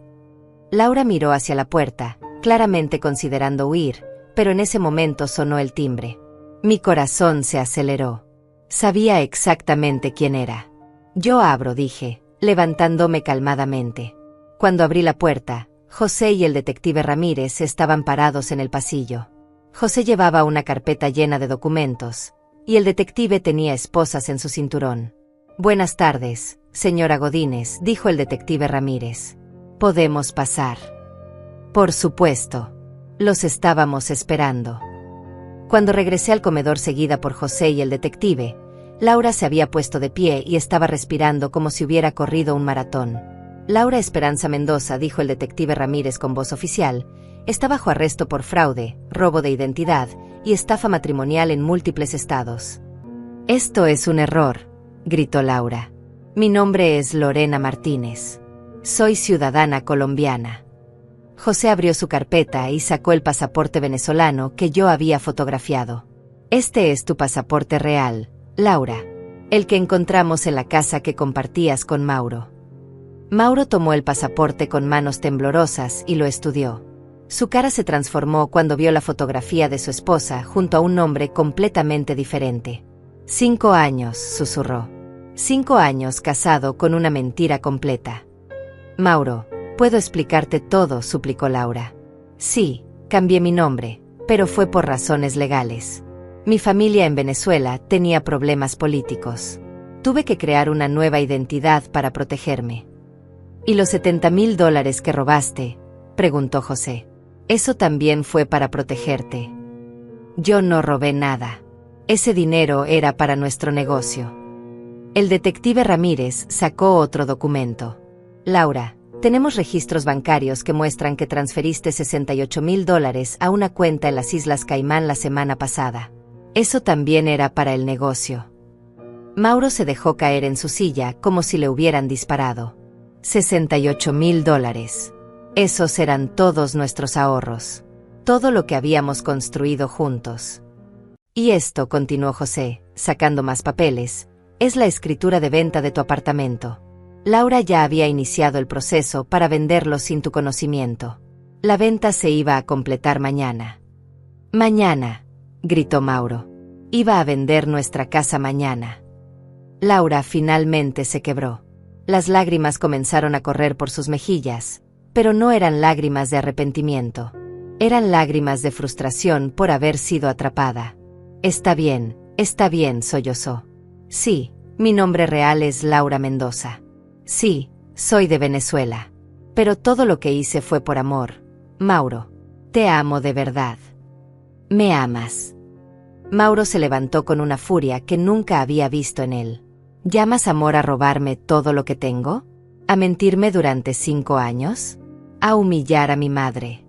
Laura miró hacia la puerta, claramente considerando huir, pero en ese momento sonó el timbre. Mi corazón se aceleró. Sabía exactamente quién era. Yo abro, dije, levantándome calmadamente. Cuando abrí la puerta, José y el detective Ramírez estaban parados en el pasillo. José llevaba una carpeta llena de documentos, y el detective tenía esposas en su cinturón. Buenas tardes, señora Godínez, dijo el detective Ramírez. ¿Podemos pasar? Por supuesto. Los estábamos esperando. Cuando regresé al comedor seguida por José y el detective, Laura se había puesto de pie y estaba respirando como si hubiera corrido un maratón. Laura Esperanza Mendoza, dijo el detective Ramírez con voz oficial, está bajo arresto por fraude, robo de identidad y estafa matrimonial en múltiples estados. Esto es un error, gritó Laura. Mi nombre es Lorena Martínez. Soy ciudadana colombiana. José abrió su carpeta y sacó el pasaporte venezolano que yo había fotografiado. Este es tu pasaporte real, Laura, el que encontramos en la casa que compartías con Mauro. Mauro tomó el pasaporte con manos temblorosas y lo estudió. Su cara se transformó cuando vio la fotografía de su esposa junto a un hombre completamente diferente. 5 años, susurró. 5 años casado con una mentira completa. Mauro, puedo explicarte todo, suplicó Laura. Sí, cambié mi nombre, pero fue por razones legales. Mi familia en Venezuela tenía problemas políticos. Tuve que crear una nueva identidad para protegerme. ¿Y los $70,000 que robaste?, preguntó José. Eso también fue para protegerte. Yo no robé nada. Ese dinero era para nuestro negocio. El detective Ramírez sacó otro documento. Laura, tenemos registros bancarios que muestran que transferiste $68,000 a una cuenta en las Islas Caimán la semana pasada. Eso también era para el negocio. Mauro se dejó caer en su silla como si le hubieran disparado. $68,000. Esos eran todos nuestros ahorros. Todo lo que habíamos construido juntos. Y esto, continuó José, sacando más papeles, es la escritura de venta de tu apartamento. Laura ya había iniciado el proceso para venderlo sin tu conocimiento. La venta se iba a completar mañana. Mañana, gritó Mauro. Iba a vender nuestra casa mañana. Laura finalmente se quebró. Las lágrimas comenzaron a correr por sus mejillas, pero no eran lágrimas de arrepentimiento. Eran lágrimas de frustración por haber sido atrapada. Está bien, sollozó. Sí, mi nombre real es Laura Mendoza. Sí, soy de Venezuela. Pero todo lo que hice fue por amor. Mauro, te amo de verdad. ¿Me amas? Mauro se levantó con una furia que nunca había visto en él. ¿Llamas amor a robarme todo lo que tengo? ¿A mentirme durante 5 años? ¿A humillar a mi madre?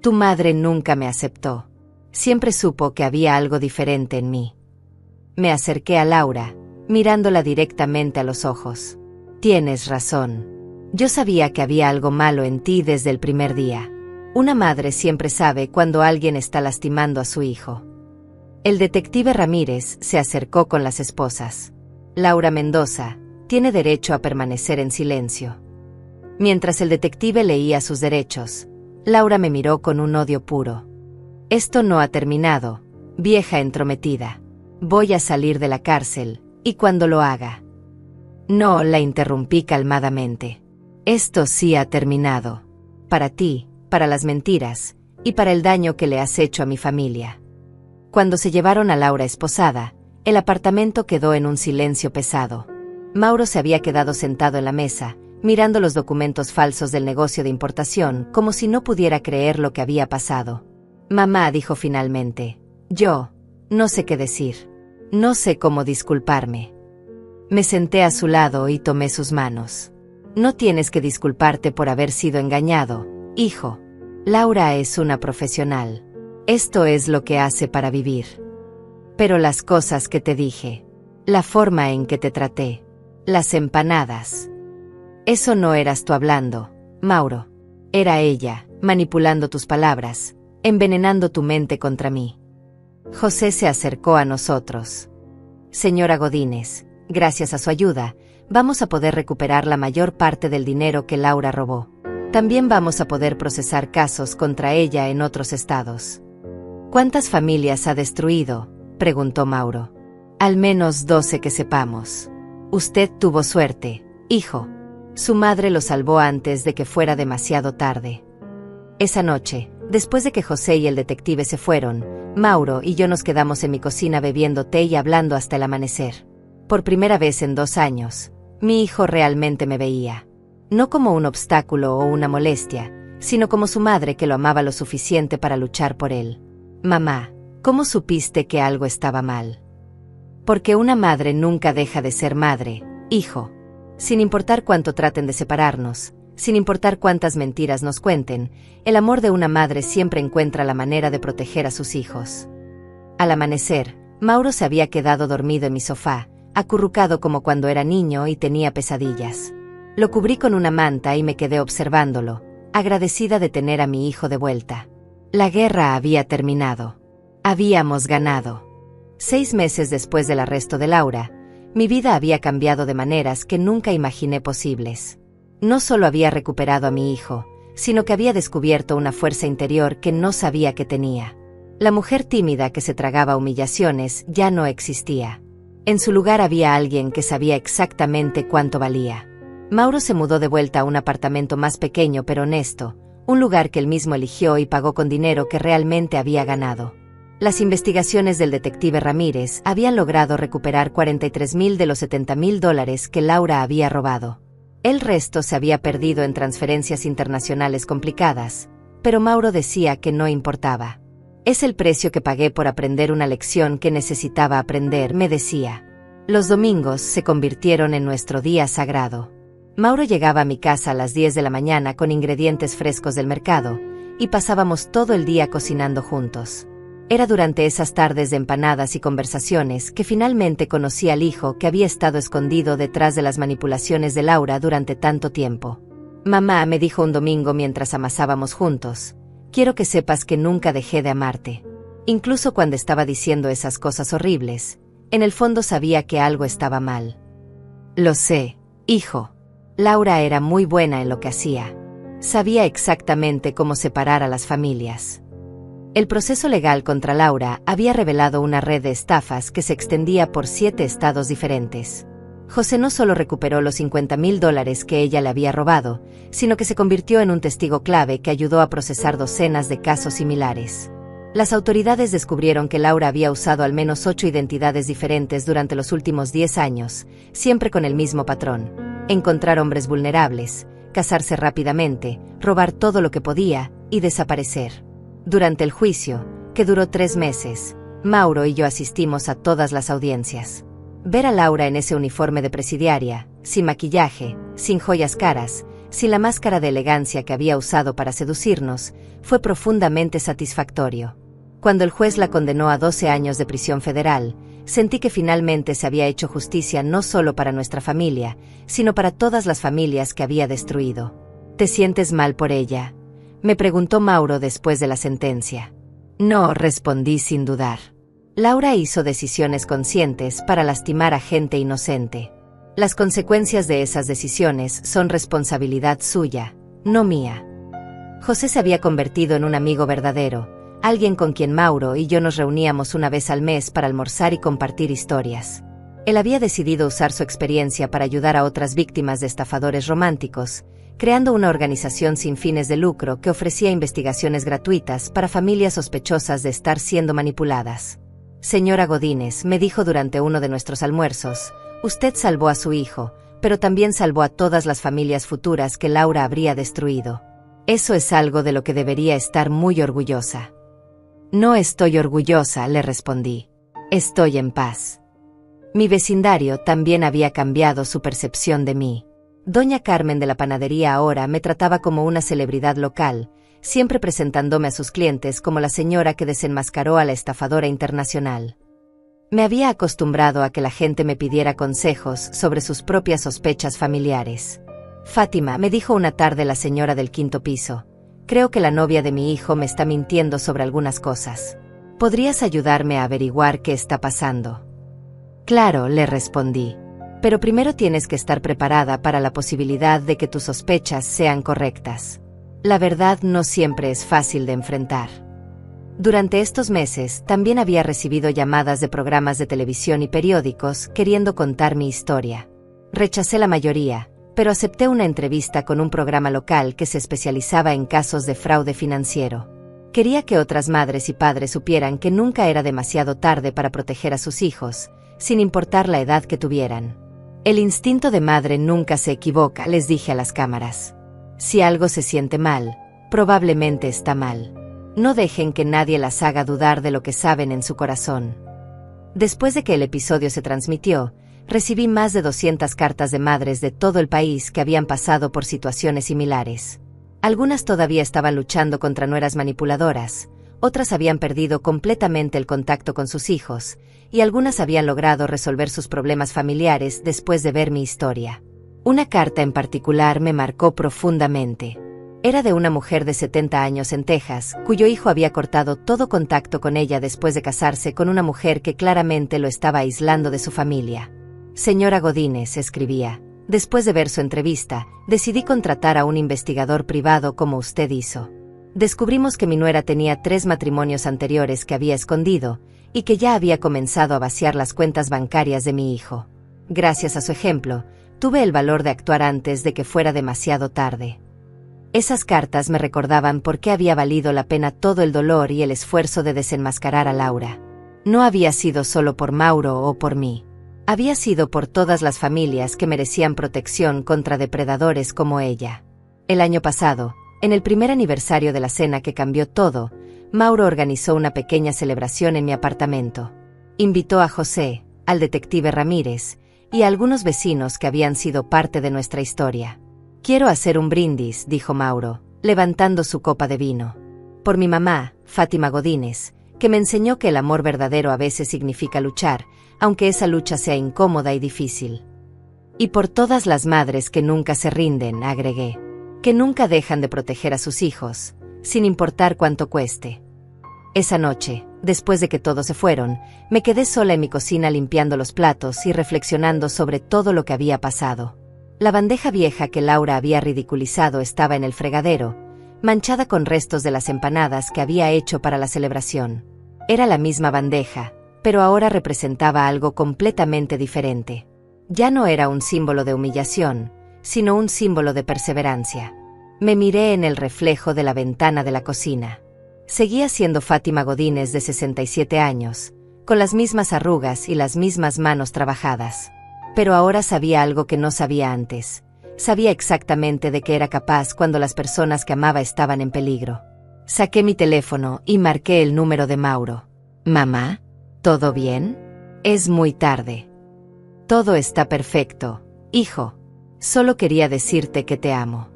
Tu madre nunca me aceptó. Siempre supo que había algo diferente en mí. Me acerqué a Laura, mirándola directamente a los ojos. Tienes razón. Yo sabía que había algo malo en ti desde el primer día. Una madre siempre sabe cuando alguien está lastimando a su hijo. El detective Ramírez se acercó con las esposas. Laura Mendoza tiene derecho a permanecer en silencio. Mientras el detective leía sus derechos, Laura me miró con un odio puro. Esto no ha terminado, vieja entrometida. Voy a salir de la cárcel, y cuando lo haga. No, la interrumpí calmadamente. Esto sí ha terminado. Para ti, para las mentiras, y para el daño que le has hecho a mi familia. Cuando se llevaron a Laura esposada, el apartamento quedó en un silencio pesado. Mauro se había quedado sentado en la mesa, mirando los documentos falsos del negocio de importación, como si no pudiera creer lo que había pasado. Mamá, dijo finalmente, yo no sé qué decir. No sé cómo disculparme. Me senté a su lado y tomé sus manos. No tienes que disculparte por haber sido engañado, hijo. Laura es una profesional. Esto es lo que hace para vivir. Pero las cosas que te dije, la forma en que te traté, las empanadas. Eso no eras tú hablando, Mauro. Era ella, manipulando tus palabras, envenenando tu mente contra mí. José se acercó a nosotros. Señora Godínez, gracias a su ayuda, vamos a poder recuperar la mayor parte del dinero que Laura robó. También vamos a poder procesar casos contra ella en otros estados. ¿Cuántas familias ha destruido?, preguntó Mauro. Al menos 12 que sepamos. Usted tuvo suerte, hijo. Su madre lo salvó antes de que fuera demasiado tarde. Esa noche, después de que José y el detective se fueron, Mauro y yo nos quedamos en mi cocina bebiendo té y hablando hasta el amanecer. Por primera vez en 2 años, mi hijo realmente me veía. No como un obstáculo o una molestia, sino como su madre que lo amaba lo suficiente para luchar por él. Mamá, ¿cómo supiste que algo estaba mal? Porque una madre nunca deja de ser madre, hijo. Sin importar cuánto traten de separarnos, sin importar cuántas mentiras nos cuenten, el amor de una madre siempre encuentra la manera de proteger a sus hijos. Al amanecer, Mauro se había quedado dormido en mi sofá, acurrucado como cuando era niño y tenía pesadillas. Lo cubrí con una manta y me quedé observándolo, agradecida de tener a mi hijo de vuelta. La guerra había terminado. Habíamos ganado. 6 meses después del arresto de Laura, mi vida había cambiado de maneras que nunca imaginé posibles. No solo había recuperado a mi hijo, sino que había descubierto una fuerza interior que no sabía que tenía. La mujer tímida que se tragaba humillaciones ya no existía. En su lugar había alguien que sabía exactamente cuánto valía. Mauro se mudó de vuelta a un apartamento más pequeño pero honesto, un lugar que él mismo eligió y pagó con dinero que realmente había ganado. Las investigaciones del detective Ramírez habían logrado recuperar $43,000 de los $70,000 que Laura había robado. El resto se había perdido en transferencias internacionales complicadas, pero Mauro decía que no importaba. Es el precio que pagué por aprender una lección que necesitaba aprender, me decía. Los domingos se convirtieron en nuestro día sagrado. Mauro llegaba a mi casa a las 10 de la mañana con ingredientes frescos del mercado, y pasábamos todo el día cocinando juntos. Era durante esas tardes de empanadas y conversaciones que finalmente conocí al hijo que había estado escondido detrás de las manipulaciones de Laura durante tanto tiempo. Mamá, me dijo un domingo mientras amasábamos juntos, quiero que sepas que nunca dejé de amarte. Incluso cuando estaba diciendo esas cosas horribles, en el fondo sabía que algo estaba mal. Lo sé, hijo. Laura era muy buena en lo que hacía. Sabía exactamente cómo separar a las familias. El proceso legal contra Laura había revelado una red de estafas que se extendía por 7 estados diferentes. José no solo recuperó los $50,000 que ella le había robado, sino que se convirtió en un testigo clave que ayudó a procesar docenas de casos similares. Las autoridades descubrieron que Laura había usado al menos 8 identidades diferentes durante los últimos 10 años, siempre con el mismo patrón: encontrar hombres vulnerables, casarse rápidamente, robar todo lo que podía y desaparecer. Durante el juicio, que duró 3 meses, Mauro y yo asistimos a todas las audiencias. Ver a Laura en ese uniforme de presidiaria, sin maquillaje, sin joyas caras, sin la máscara de elegancia que había usado para seducirnos, fue profundamente satisfactorio. Cuando el juez la condenó a 12 años de prisión federal, sentí que finalmente se había hecho justicia no solo para nuestra familia, sino para todas las familias que había destruido. ¿Te sientes mal por ella?, me preguntó Mauro después de la sentencia. No, respondí sin dudar. Laura hizo decisiones conscientes para lastimar a gente inocente. Las consecuencias de esas decisiones son responsabilidad suya, no mía. José se había convertido en un amigo verdadero, alguien con quien Mauro y yo nos reuníamos una vez al mes para almorzar y compartir historias. Él había decidido usar su experiencia para ayudar a otras víctimas de estafadores románticos, creando una organización sin fines de lucro que ofrecía investigaciones gratuitas para familias sospechosas de estar siendo manipuladas. Señora Godínez, me dijo durante uno de nuestros almuerzos, usted salvó a su hijo, pero también salvó a todas las familias futuras que Laura habría destruido. Eso es algo de lo que debería estar muy orgullosa. No estoy orgullosa, le respondí. Estoy en paz. Mi vecindario también había cambiado su percepción de mí. Doña Carmen de la panadería ahora me trataba como una celebridad local, siempre presentándome a sus clientes como la señora que desenmascaró a la estafadora internacional. Me había acostumbrado a que la gente me pidiera consejos sobre sus propias sospechas familiares. Fátima, me dijo una tarde la señora del quinto piso, creo que la novia de mi hijo me está mintiendo sobre algunas cosas. ¿Podrías ayudarme a averiguar qué está pasando? Claro, le respondí. Pero primero tienes que estar preparada para la posibilidad de que tus sospechas sean correctas. La verdad no siempre es fácil de enfrentar. Durante estos meses también había recibido llamadas de programas de televisión y periódicos queriendo contar mi historia. Rechacé la mayoría, pero acepté una entrevista con un programa local que se especializaba en casos de fraude financiero. Quería que otras madres y padres supieran que nunca era demasiado tarde para proteger a sus hijos, sin importar la edad que tuvieran. El instinto de madre nunca se equivoca, les dije a las cámaras. Si algo se siente mal, probablemente está mal. No dejen que nadie las haga dudar de lo que saben en su corazón. Después de que el episodio se transmitió, recibí más de 200 cartas de madres de todo el país que habían pasado por situaciones similares. Algunas todavía estaban luchando contra nueras manipuladoras, otras habían perdido completamente el contacto con sus hijos, y algunas habían logrado resolver sus problemas familiares después de ver mi historia. Una carta en particular me marcó profundamente. Era de una mujer de 70 años en Texas, cuyo hijo había cortado todo contacto con ella después de casarse con una mujer que claramente lo estaba aislando de su familia. Señora Godínez, escribía, después de ver su entrevista, decidí contratar a un investigador privado como usted hizo. Descubrimos que mi nuera tenía 3 matrimonios anteriores que había escondido, y que ya había comenzado a vaciar las cuentas bancarias de mi hijo. Gracias a su ejemplo, tuve el valor de actuar antes de que fuera demasiado tarde. Esas cartas me recordaban por qué había valido la pena todo el dolor y el esfuerzo de desenmascarar a Laura. No había sido solo por Mauro o por mí. Había sido por todas las familias que merecían protección contra depredadores como ella. El año pasado, en el primer aniversario de la cena que cambió todo, Mauro organizó una pequeña celebración en mi apartamento. Invitó a José, al detective Ramírez, y a algunos vecinos que habían sido parte de nuestra historia. Quiero hacer un brindis, dijo Mauro, levantando su copa de vino. Por mi mamá, Fátima Godínez, que me enseñó que el amor verdadero a veces significa luchar, aunque esa lucha sea incómoda y difícil. Y por todas las madres que nunca se rinden, agregué, que nunca dejan de proteger a sus hijos, sin importar cuánto cueste. Esa noche, después de que todos se fueron, me quedé sola en mi cocina limpiando los platos y reflexionando sobre todo lo que había pasado. La bandeja vieja que Laura había ridiculizado estaba en el fregadero, manchada con restos de las empanadas que había hecho para la celebración. Era la misma bandeja, pero ahora representaba algo completamente diferente. Ya no era un símbolo de humillación, sino un símbolo de perseverancia. Me miré en el reflejo de la ventana de la cocina. Seguía siendo Fátima Godínez de 67 años, con las mismas arrugas y las mismas manos trabajadas. Pero ahora sabía algo que no sabía antes. Sabía exactamente de qué era capaz cuando las personas que amaba estaban en peligro. Saqué mi teléfono y marqué el número de Mauro. «Mamá», ¿Todo bien? Es muy tarde. Todo está perfecto, hijo. Solo quería decirte que te amo.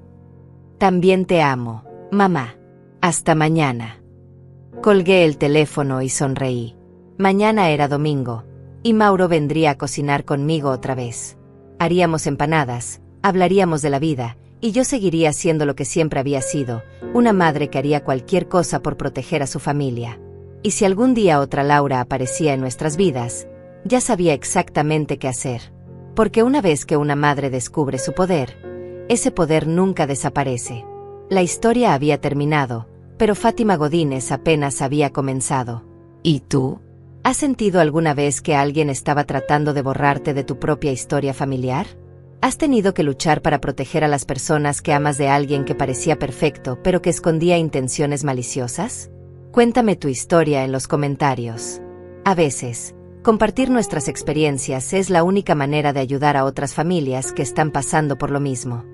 También te amo, mamá. Hasta mañana. Colgué el teléfono y sonreí. Mañana era domingo, y Mauro vendría a cocinar conmigo otra vez. Haríamos empanadas, hablaríamos de la vida, y yo seguiría siendo lo que siempre había sido, una madre que haría cualquier cosa por proteger a su familia. Y si algún día otra Laura aparecía en nuestras vidas, ya sabía exactamente qué hacer. Porque una vez que una madre descubre su poder, ese poder nunca desaparece. La historia había terminado, pero Fátima Godínez apenas había comenzado. ¿Y tú? ¿Has sentido alguna vez que alguien estaba tratando de borrarte de tu propia historia familiar? ¿Has tenido que luchar para proteger a las personas que amas de alguien que parecía perfecto, pero que escondía intenciones maliciosas? Cuéntame tu historia en los comentarios. A veces, compartir nuestras experiencias es la única manera de ayudar a otras familias que están pasando por lo mismo.